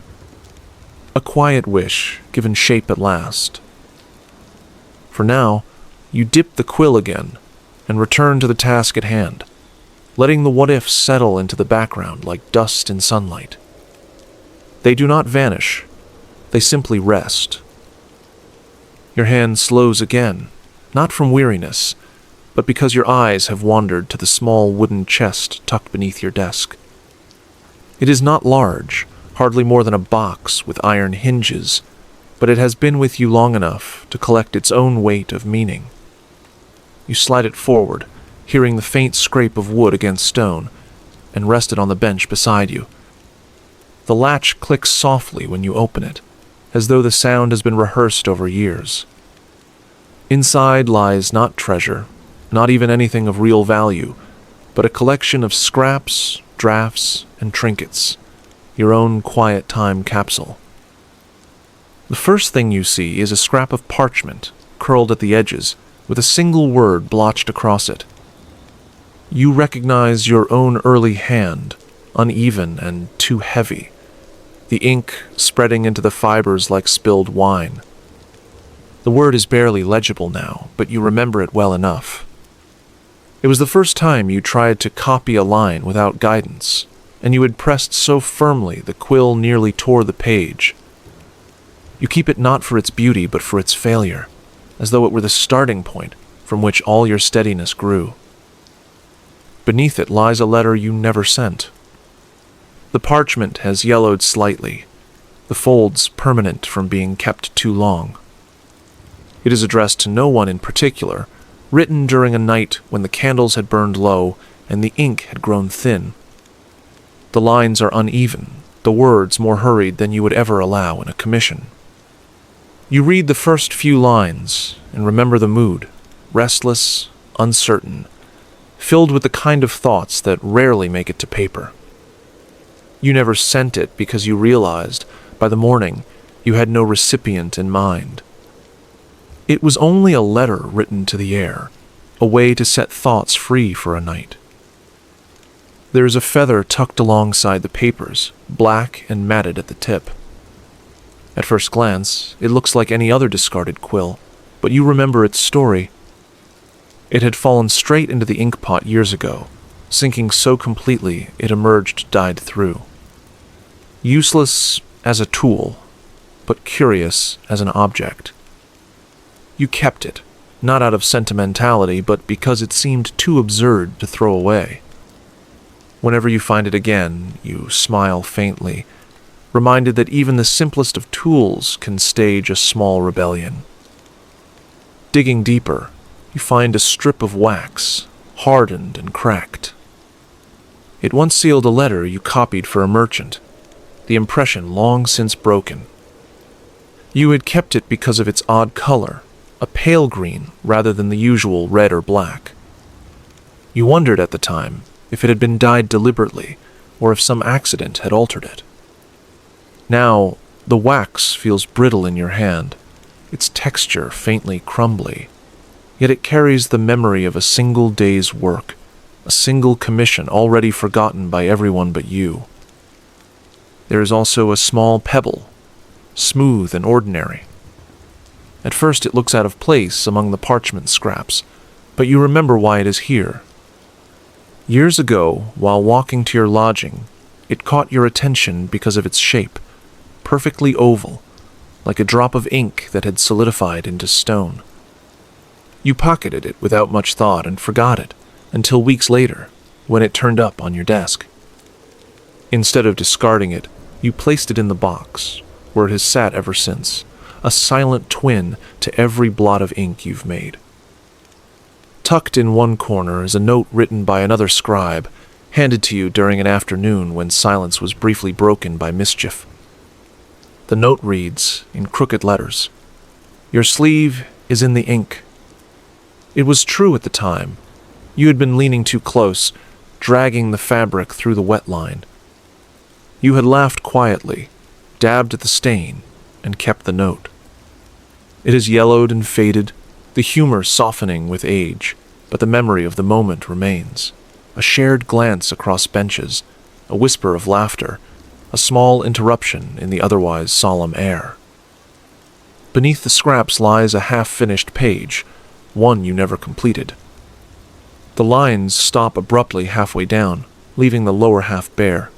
Speaker 1: A quiet wish, given shape at last. For now, you dip the quill again and return to the task at hand, letting the what-ifs settle into the background like dust in sunlight. They do not vanish, they simply rest. Your hand slows again, not from weariness, but because your eyes have wandered to the small wooden chest tucked beneath your desk. It is not large, hardly more than a box with iron hinges, but it has been with you long enough to collect its own weight of meaning. You slide it forward, hearing the faint scrape of wood against stone, and rest it on the bench beside you. The latch clicks softly when you open it, as though the sound has been rehearsed over years. Inside lies not treasure, not even anything of real value, but a collection of scraps, drafts, and trinkets, your own quiet time capsule. The first thing you see is a scrap of parchment, curled at the edges, with a single word blotched across it. You recognize your own early hand, uneven and too heavy, the ink spreading into the fibers like spilled wine. The word is barely legible now, but you remember it well enough. It was the first time you tried to copy a line without guidance, and you had pressed so firmly the quill nearly tore the page. You keep it not for its beauty, but for its failure, as though it were the starting point from which all your steadiness grew. Beneath it lies a letter you never sent. The parchment has yellowed slightly, the folds permanent from being kept too long. It is addressed to no one in particular, written during a night when the candles had burned low and the ink had grown thin. The lines are uneven, the words more hurried than you would ever allow in a commission. You read the first few lines and remember the mood, restless, uncertain, filled with the kind of thoughts that rarely make it to paper. You never sent it because you realized, by the morning, you had no recipient in mind. It was only a letter written to the air, a way to set thoughts free for a night. There is a feather tucked alongside the papers, black and matted at the tip. At first glance, it looks like any other discarded quill, but you remember its story. It had fallen straight into the ink pot years ago, sinking so completely it emerged dyed through. Useless as a tool, but curious as an object. You kept it, not out of sentimentality, but because it seemed too absurd to throw away. Whenever you find it again, you smile faintly, reminded that even the simplest of tools can stage a small rebellion. Digging deeper, you find a strip of wax, hardened and cracked. It once sealed a letter you copied for a merchant, the impression long since broken. You had kept it because of its odd color, a pale green rather than the usual red or black. You wondered at the time if it had been dyed deliberately, or if some accident had altered it. Now, the wax feels brittle in your hand, its texture faintly crumbly, yet it carries the memory of a single day's work, a single commission already forgotten by everyone but you. There is also a small pebble, smooth and ordinary. At first it looks out of place among the parchment scraps, but you remember why it is here. Years ago, while walking to your lodging, it caught your attention because of its shape, perfectly oval, like a drop of ink that had solidified into stone. You pocketed it without much thought and forgot it, until weeks later, when it turned up on your desk. Instead of discarding it, you placed it in the box, where it has sat ever since, a silent twin to every blot of ink you've made. Tucked in one corner is a note written by another scribe, handed to you during an afternoon when silence was briefly broken by mischief. The note reads, in crooked letters, "Your sleeve is in the ink." It was true at the time. You had been leaning too close, dragging the fabric through the wet line. You had laughed quietly, dabbed at the stain, and kept the note. It is yellowed and faded, the humor softening with age, but the memory of the moment remains. A shared glance across benches, a whisper of laughter, a small interruption in the otherwise solemn air. Beneath the scraps lies a half-finished page, one you never completed. The lines stop abruptly halfway down, leaving the lower half bare.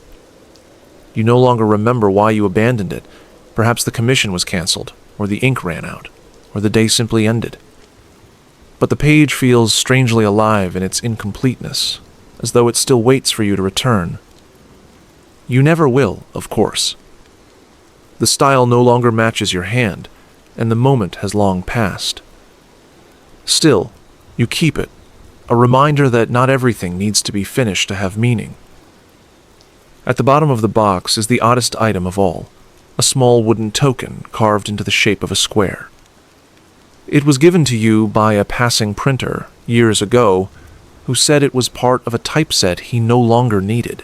Speaker 1: You no longer remember why you abandoned it. Perhaps the commission was cancelled, or the ink ran out, or the day simply ended. But the page feels strangely alive in its incompleteness, as though it still waits for you to return. You never will, of course. The style no longer matches your hand, and the moment has long passed. Still, you keep it, a reminder that not everything needs to be finished to have meaning. At the bottom of the box is the oddest item of all, a small wooden token carved into the shape of a square. It was given to you by a passing printer years ago who said it was part of a typeset he no longer needed.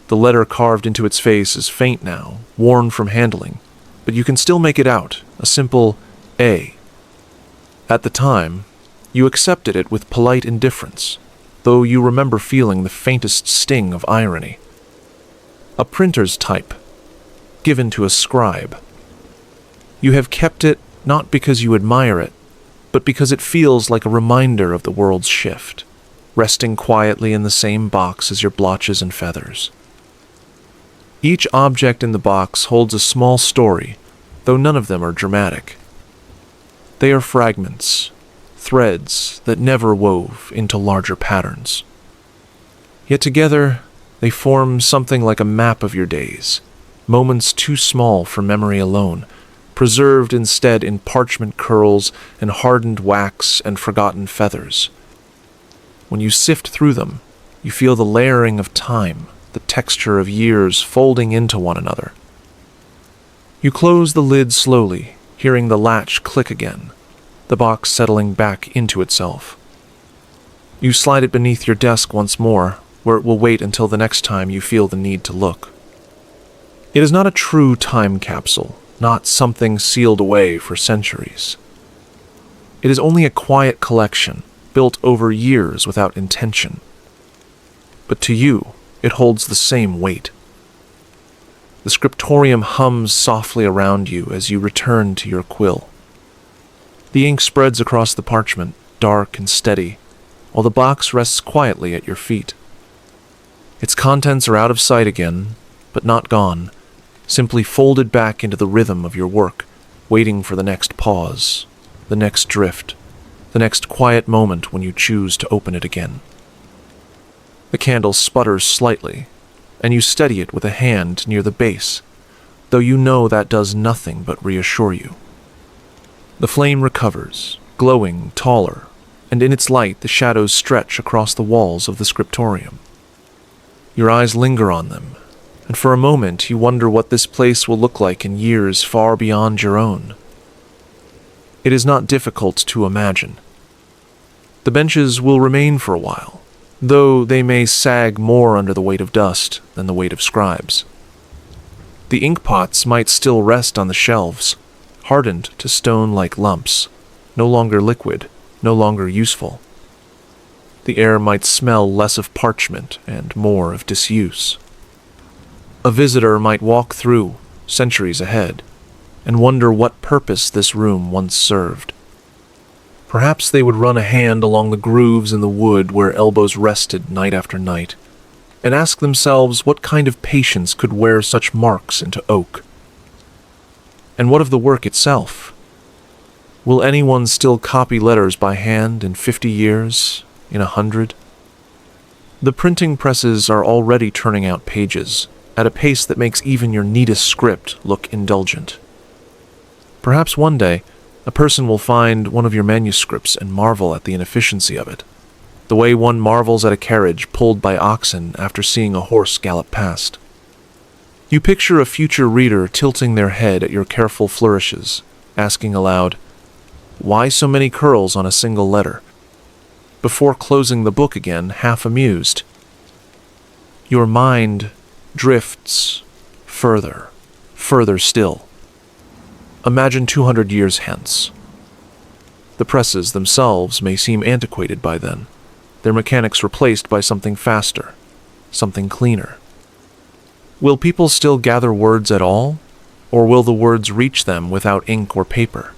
Speaker 1: The letter carved into its face is faint now, worn from handling, but you can still make it out, a simple A. At the time, you accepted it with polite indifference, though you remember feeling the faintest sting of irony. A printer's type, given to a scribe. You have kept it not because you admire it, but because it feels like a reminder of the world's shift, resting quietly in the same box as your blotches and feathers. Each object in the box holds a small story, though none of them are dramatic. They are fragments, threads that never wove into larger patterns. Yet together, they form something like a map of your days, moments too small for memory alone, preserved instead in parchment curls and hardened wax and forgotten feathers. When you sift through them, you feel the layering of time, the texture of years folding into one another. You close the lid slowly, hearing the latch click again, the box settling back into itself. You slide it beneath your desk once more, where it will wait until the next time you feel the need to look. It is not a true time capsule, not something sealed away for centuries. It is only a quiet collection, built over years without intention. But to you, it holds the same weight. The scriptorium hums softly around you as you return to your quill. The ink spreads across the parchment, dark and steady, while the box rests quietly at your feet. Its contents are out of sight again, but not gone, simply folded back into the rhythm of your work, waiting for the next pause, the next drift, the next quiet moment when you choose to open it again. The candle sputters slightly, and you steady it with a hand near the base, though you know that does nothing but reassure you. The flame recovers, glowing taller, and in its light the shadows stretch across the walls of the scriptorium. Your eyes linger on them, and for a moment you wonder what this place will look like in years far beyond your own. It is not difficult to imagine. The benches will remain for a while, though they may sag more under the weight of dust than the weight of scribes. The ink pots might still rest on the shelves, hardened to stone-like lumps, no longer liquid, no longer useful. The air might smell less of parchment and more of disuse. A visitor might walk through, centuries ahead, and wonder what purpose this room once served. Perhaps they would run a hand along the grooves in the wood where elbows rested night after night, and ask themselves what kind of patience could wear such marks into oak. And what of the work itself? Will anyone still copy letters by hand in 50 years, in 100? The printing presses are already turning out pages, at a pace that makes even your neatest script look indulgent. Perhaps one day, a person will find one of your manuscripts and marvel at the inefficiency of it, the way one marvels at a carriage pulled by oxen after seeing a horse gallop past. You picture a future reader tilting their head at your careful flourishes, asking aloud, "Why so many curls on a single letter?" before closing the book again, half amused. Your mind drifts further, further still. Imagine 200 years hence. The presses themselves may seem antiquated by then, their mechanics replaced by something faster, something cleaner. Will people still gather words at all, or will the words reach them without ink or paper?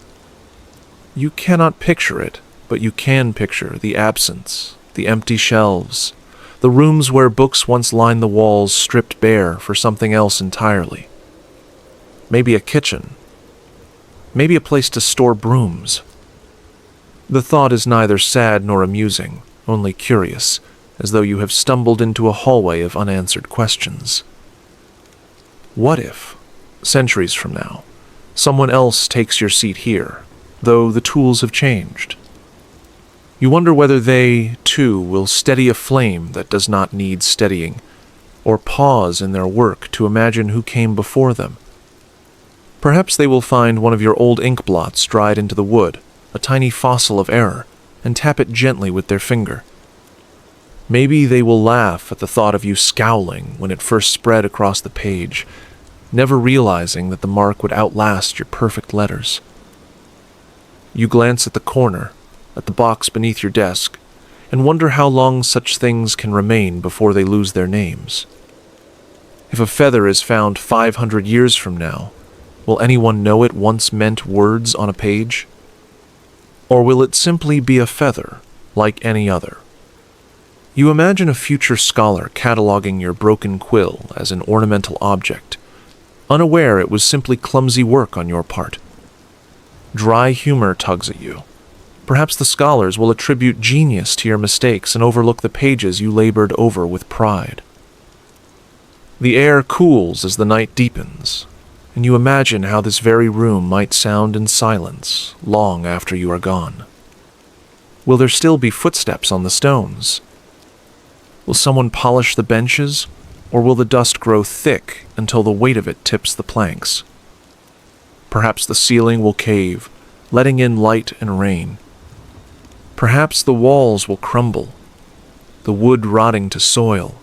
Speaker 1: You cannot picture it, but you can picture the absence, the empty shelves, the rooms where books once lined the walls stripped bare for something else entirely. Maybe a kitchen. Maybe a place to store brooms. The thought is neither sad nor amusing, only curious, as though you have stumbled into a hallway of unanswered questions. What if, centuries from now, someone else takes your seat here, though the tools have changed? You wonder whether they, too, will steady a flame that does not need steadying, or pause in their work to imagine who came before them. Perhaps they will find one of your old ink blots dried into the wood, a tiny fossil of error, and tap it gently with their finger. Maybe they will laugh at the thought of you scowling when it first spread across the page, never realizing that the mark would outlast your perfect letters. You glance at the corner, at the box beneath your desk, and wonder how long such things can remain before they lose their names. If a feather is found 500 years from now, will anyone know it once meant words on a page? Or will it simply be a feather, like any other? You imagine a future scholar cataloging your broken quill as an ornamental object, unaware it was simply clumsy work on your part. Dry humor tugs at you. Perhaps the scholars will attribute genius to your mistakes and overlook the pages you labored over with pride. The air cools as the night deepens, and you imagine how this very room might sound in silence long after you are gone. Will there still be footsteps on the stones? Will someone polish the benches, or will the dust grow thick until the weight of it tips the planks? Perhaps the ceiling will cave, letting in light and rain. Perhaps the walls will crumble, the wood rotting to soil.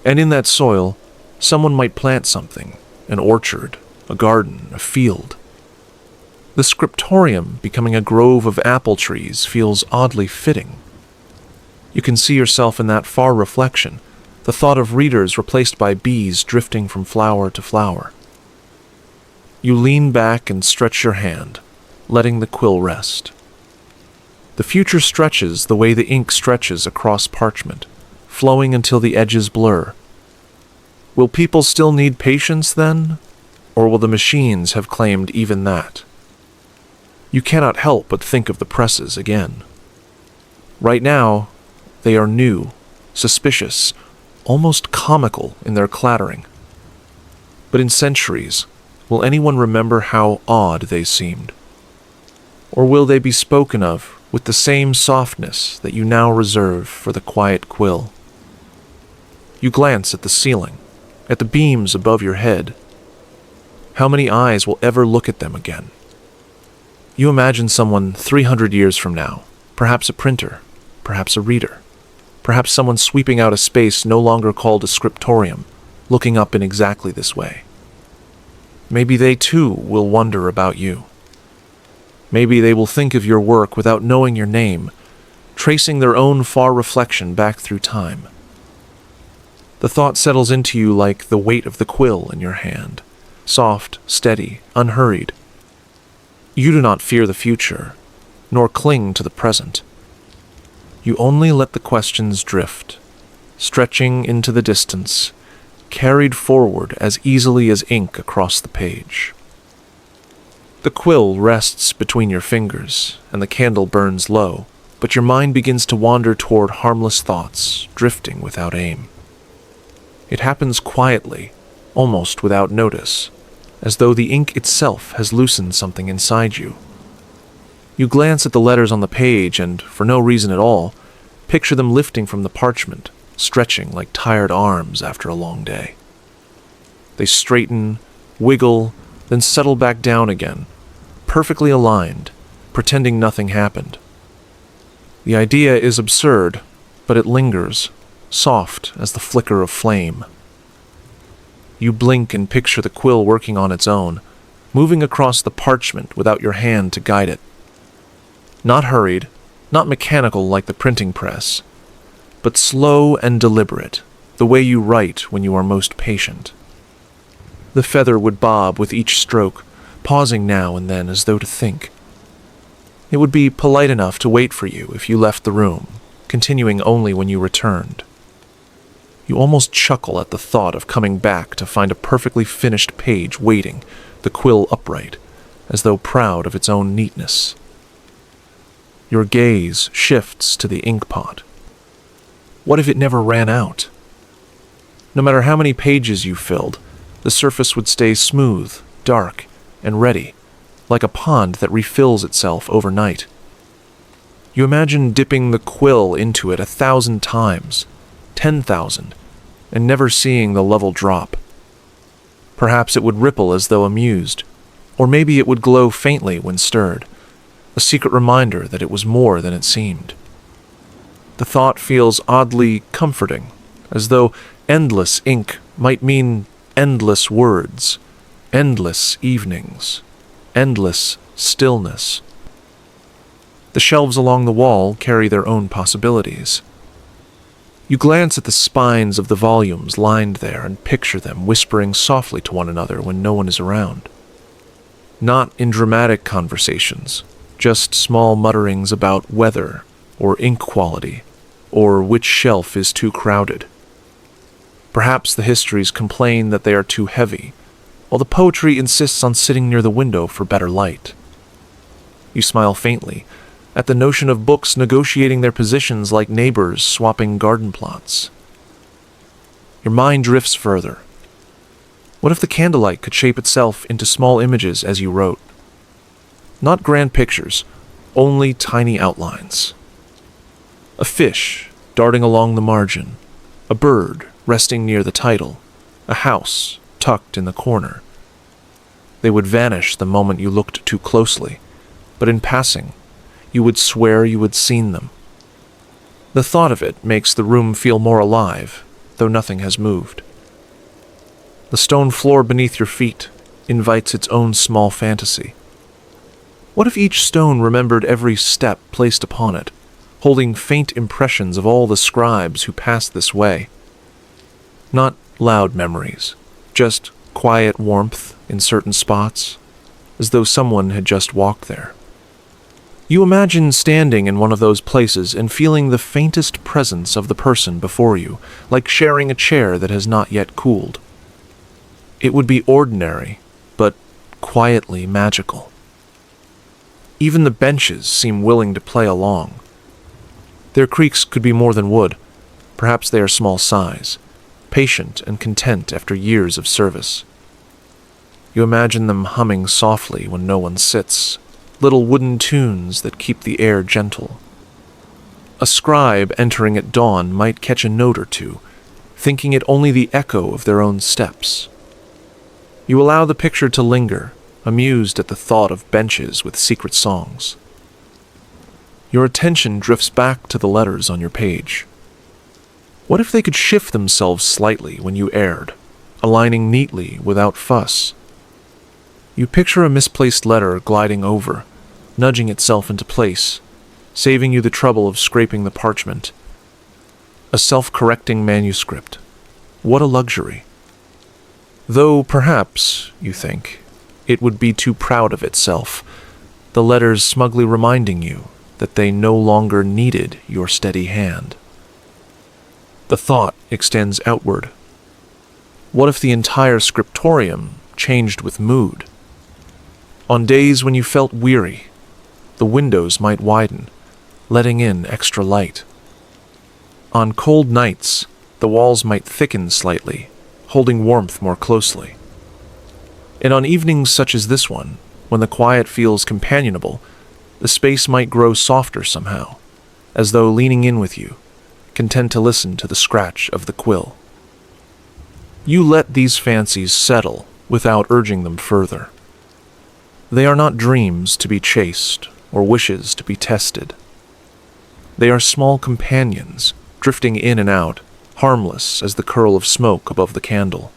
Speaker 1: And in that soil, someone might plant something, an orchard, a garden, a field. The scriptorium becoming a grove of apple trees feels oddly fitting. You can see yourself in that far reflection, the thought of readers replaced by bees drifting from flower to flower. You lean back and stretch your hand, letting the quill rest. The future stretches the way the ink stretches across parchment, flowing until the edges blur. Will people still need patience then, or will the machines have claimed even that? You cannot help but think of the presses again. Right now, they are new, suspicious, almost comical in their clattering. But in centuries, will anyone remember how odd they seemed? Or will they be spoken of with the same softness that you now reserve for the quiet quill? You glance at the ceiling, at the beams above your head. How many eyes will ever look at them again? You imagine someone 300 years from now, perhaps a printer, perhaps a reader, perhaps someone sweeping out a space no longer called a scriptorium, looking up in exactly this way. Maybe they too will wonder about you. Maybe they will think of your work without knowing your name, tracing their own far reflection back through time. The thought settles into you like the weight of the quill in your hand, soft, steady, unhurried. You do not fear the future, nor cling to the present. You only let the questions drift, stretching into the distance, carried forward as easily as ink across the page. The quill rests between your fingers, and the candle burns low, but your mind begins to wander toward harmless thoughts, drifting without aim. It happens quietly, almost without notice, as though the ink itself has loosened something inside you. You glance at the letters on the page and, for no reason at all, picture them lifting from the parchment, stretching like tired arms after a long day. They straighten, wiggle, then settle back down again, perfectly aligned, pretending nothing happened. The idea is absurd, but it lingers, soft as the flicker of flame. You blink and picture the quill working on its own, moving across the parchment without your hand to guide it. Not hurried, not mechanical like the printing press, but slow and deliberate, the way you write when you are most patient. The feather would bob with each stroke, pausing now and then as though to think. It would be polite enough to wait for you if you left the room, continuing only when you returned. You almost chuckle at the thought of coming back to find a perfectly finished page waiting, the quill upright, as though proud of its own neatness. Your gaze shifts to the inkpot. What if it never ran out? No matter how many pages you filled, the surface would stay smooth, dark, and ready, like a pond that refills itself overnight. You imagine dipping the quill into it 1,000 times, 10,000, and never seeing the level drop. Perhaps it would ripple as though amused, or maybe it would glow faintly when stirred, a secret reminder that it was more than it seemed. The thought feels oddly comforting, as though endless ink might mean endless words, endless evenings, endless stillness. The shelves along the wall carry their own possibilities. You glance at the spines of the volumes lined there and picture them whispering softly to one another when no one is around. Not in dramatic conversations, just small mutterings about weather or ink quality, or which shelf is too crowded. Perhaps the histories complain that they are too heavy, while the poetry insists on sitting near the window for better light. You smile faintly at the notion of books negotiating their positions like neighbors swapping garden plots. Your mind drifts further. What if the candlelight could shape itself into small images as you wrote? Not grand pictures, only tiny outlines. A fish darting along the margin, a bird resting near the title, a house tucked in the corner. They would vanish the moment you looked too closely, but in passing, you would swear you had seen them. The thought of it makes the room feel more alive, though nothing has moved. The stone floor beneath your feet invites its own small fantasy. What if each stone remembered every step placed upon it, holding faint impressions of all the scribes who passed this way? Not loud memories, just quiet warmth in certain spots, as though someone had just walked there. You imagine standing in one of those places and feeling the faintest presence of the person before you, like sharing a chair that has not yet cooled. It would be ordinary, but quietly magical. Even the benches seem willing to play along. Their creaks could be more than wood. Perhaps they are small size, patient and content after years of service. You imagine them humming softly when no one sits, little wooden tunes that keep the air gentle. A scribe entering at dawn might catch a note or two, thinking it only the echo of their own steps. You allow the picture to linger, amused at the thought of benches with secret songs. Your attention drifts back to the letters on your page. What if they could shift themselves slightly when you erred, aligning neatly without fuss? You picture a misplaced letter gliding over, nudging itself into place, saving you the trouble of scraping the parchment. A self-correcting manuscript. What a luxury. Though perhaps, you think, it would be too proud of itself, the letters smugly reminding you that they no longer needed your steady hand. The thought extends outward. What if the entire scriptorium changed with mood? On days when you felt weary, the windows might widen, letting in extra light. On cold nights, the walls might thicken slightly, holding warmth more closely. And on evenings such as this one, when the quiet feels companionable, the space might grow softer somehow, as though leaning in with you, content to listen to the scratch of the quill. You let these fancies settle without urging them further. They are not dreams to be chased or wishes to be tested. They are small companions, drifting in and out, harmless as the curl of smoke above the candle.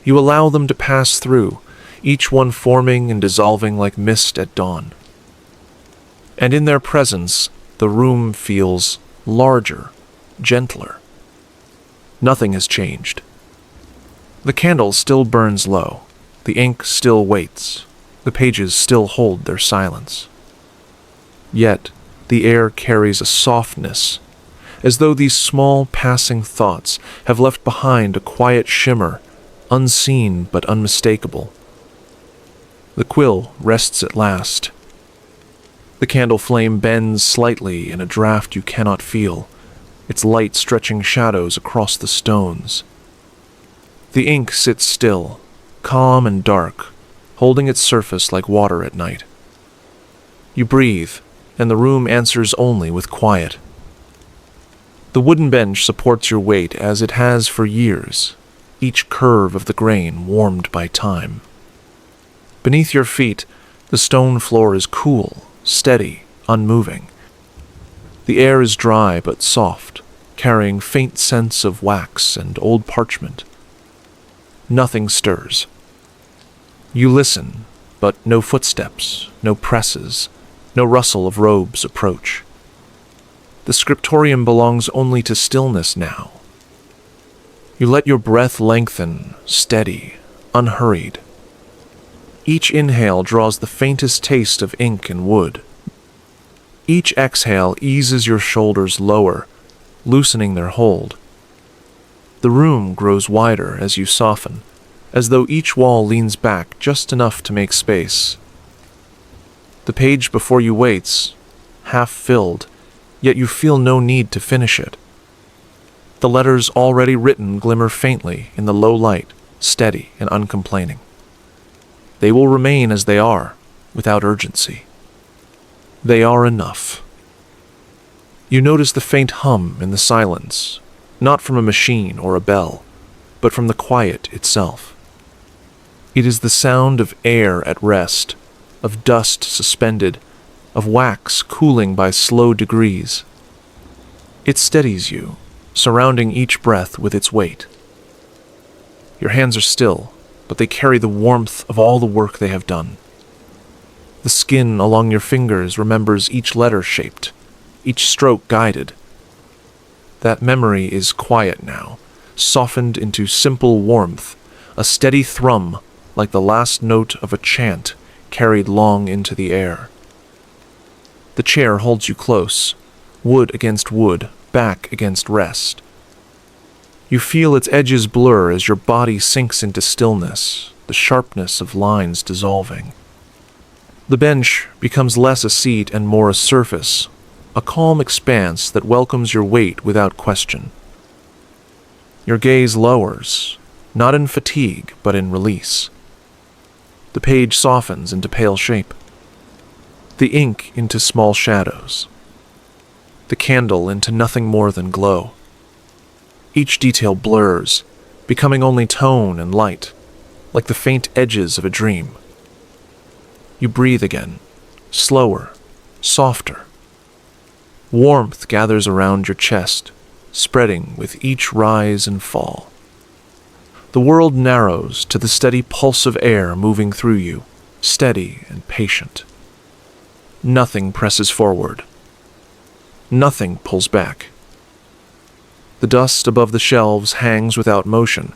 Speaker 1: You allow them to pass through, each one forming and dissolving like mist at dawn. And in their presence, the room feels larger, gentler. Nothing has changed. The candle still burns low, the ink still waits, the pages still hold their silence. Yet, the air carries a softness, as though these small passing thoughts have left behind a quiet shimmer, unseen but unmistakable. The quill rests at last. The candle flame bends slightly in a draft you cannot feel, its light stretching shadows across the stones. The ink sits still, calm and dark, holding its surface like water at night. You breathe, and the room answers only with quiet. The wooden bench supports your weight as it has for years, each curve of the grain warmed by time. Beneath your feet, the stone floor is cool, steady, unmoving. The air is dry but soft, carrying faint scents of wax and old parchment. Nothing stirs. You listen, but no footsteps, no presses, no rustle of robes approach. The scriptorium belongs only to stillness now. You let your breath lengthen, steady, unhurried. Each inhale draws the faintest taste of ink and wood. Each exhale eases your shoulders lower, loosening their hold. The room grows wider as you soften, as though each wall leans back just enough to make space. The page before you waits, half filled, yet you feel no need to finish it. The letters already written glimmer faintly in the low light, steady and uncomplaining. They will remain as they are, without urgency. They are enough. You notice the faint hum in the silence, not from a machine or a bell, but from the quiet itself. It is the sound of air at rest, of dust suspended, of wax cooling by slow degrees. It steadies you, surrounding each breath with its weight. Your hands are still, but they carry the warmth of all the work they have done. The skin along your fingers remembers each letter shaped, each stroke guided. That memory is quiet now, softened into simple warmth, a steady thrum like the last note of a chant carried long into the air. The chair holds you close, wood against wood, back against rest. You feel its edges blur as your body sinks into stillness, the sharpness of lines dissolving. The bench becomes less a seat and more a surface, a calm expanse that welcomes your weight without question. Your gaze lowers, not in fatigue, but in release. The page softens into pale shape, the ink into small shadows, the candle into nothing more than glow. Each detail blurs, becoming only tone and light, like the faint edges of a dream. You breathe again, slower, softer. Warmth gathers around your chest, spreading with each rise and fall. The world narrows to the steady pulse of air moving through you, steady and patient. Nothing presses forward. Nothing pulls back. The dust above the shelves hangs without motion,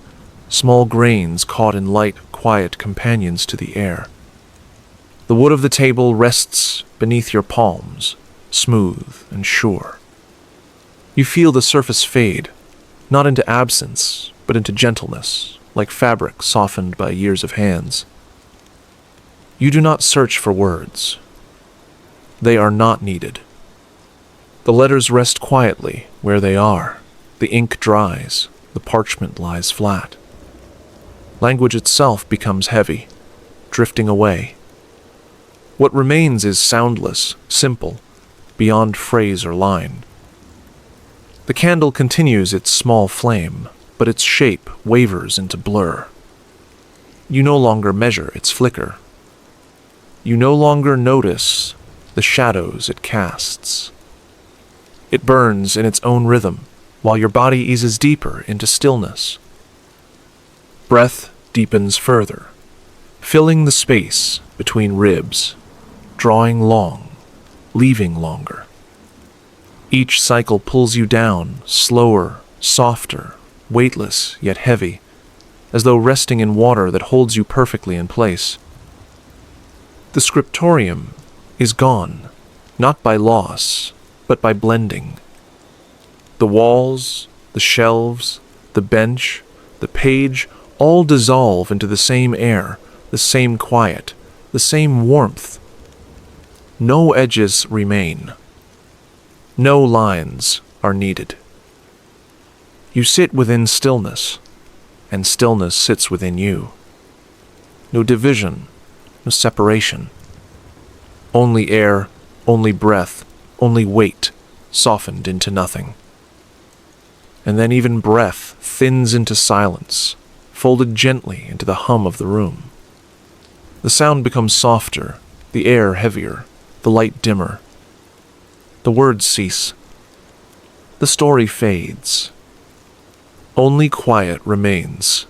Speaker 1: small grains caught in light, quiet companions to the air. The wood of the table rests beneath your palms, smooth and sure. You feel the surface fade, not into absence, but into gentleness, like fabric softened by years of hands. You do not search for words. They are not needed. The letters rest quietly where they are. The ink dries, the parchment lies flat. Language itself becomes heavy, drifting away. What remains is soundless, simple, beyond phrase or line. The candle continues its small flame, but its shape wavers into blur. You no longer measure its flicker. You no longer notice the shadows it casts. It burns in its own rhythm, while your body eases deeper into stillness. Breath deepens further, filling the space between ribs, drawing long, leaving longer. Each cycle pulls you down, slower, softer, weightless yet heavy, as though resting in water that holds you perfectly in place. The scriptorium is gone, not by loss, but by blending. The walls, the shelves, the bench, the page all dissolve into the same air, the same quiet, the same warmth. No edges remain. No lines are needed. You sit within stillness, and stillness sits within you. No division, no separation. Only air, only breath, only weight, softened into nothing. And then even breath thins into silence, folded gently into the hum of the room. The sound becomes softer, the air heavier, the light dimmer. The words cease. The story fades. Only quiet remains.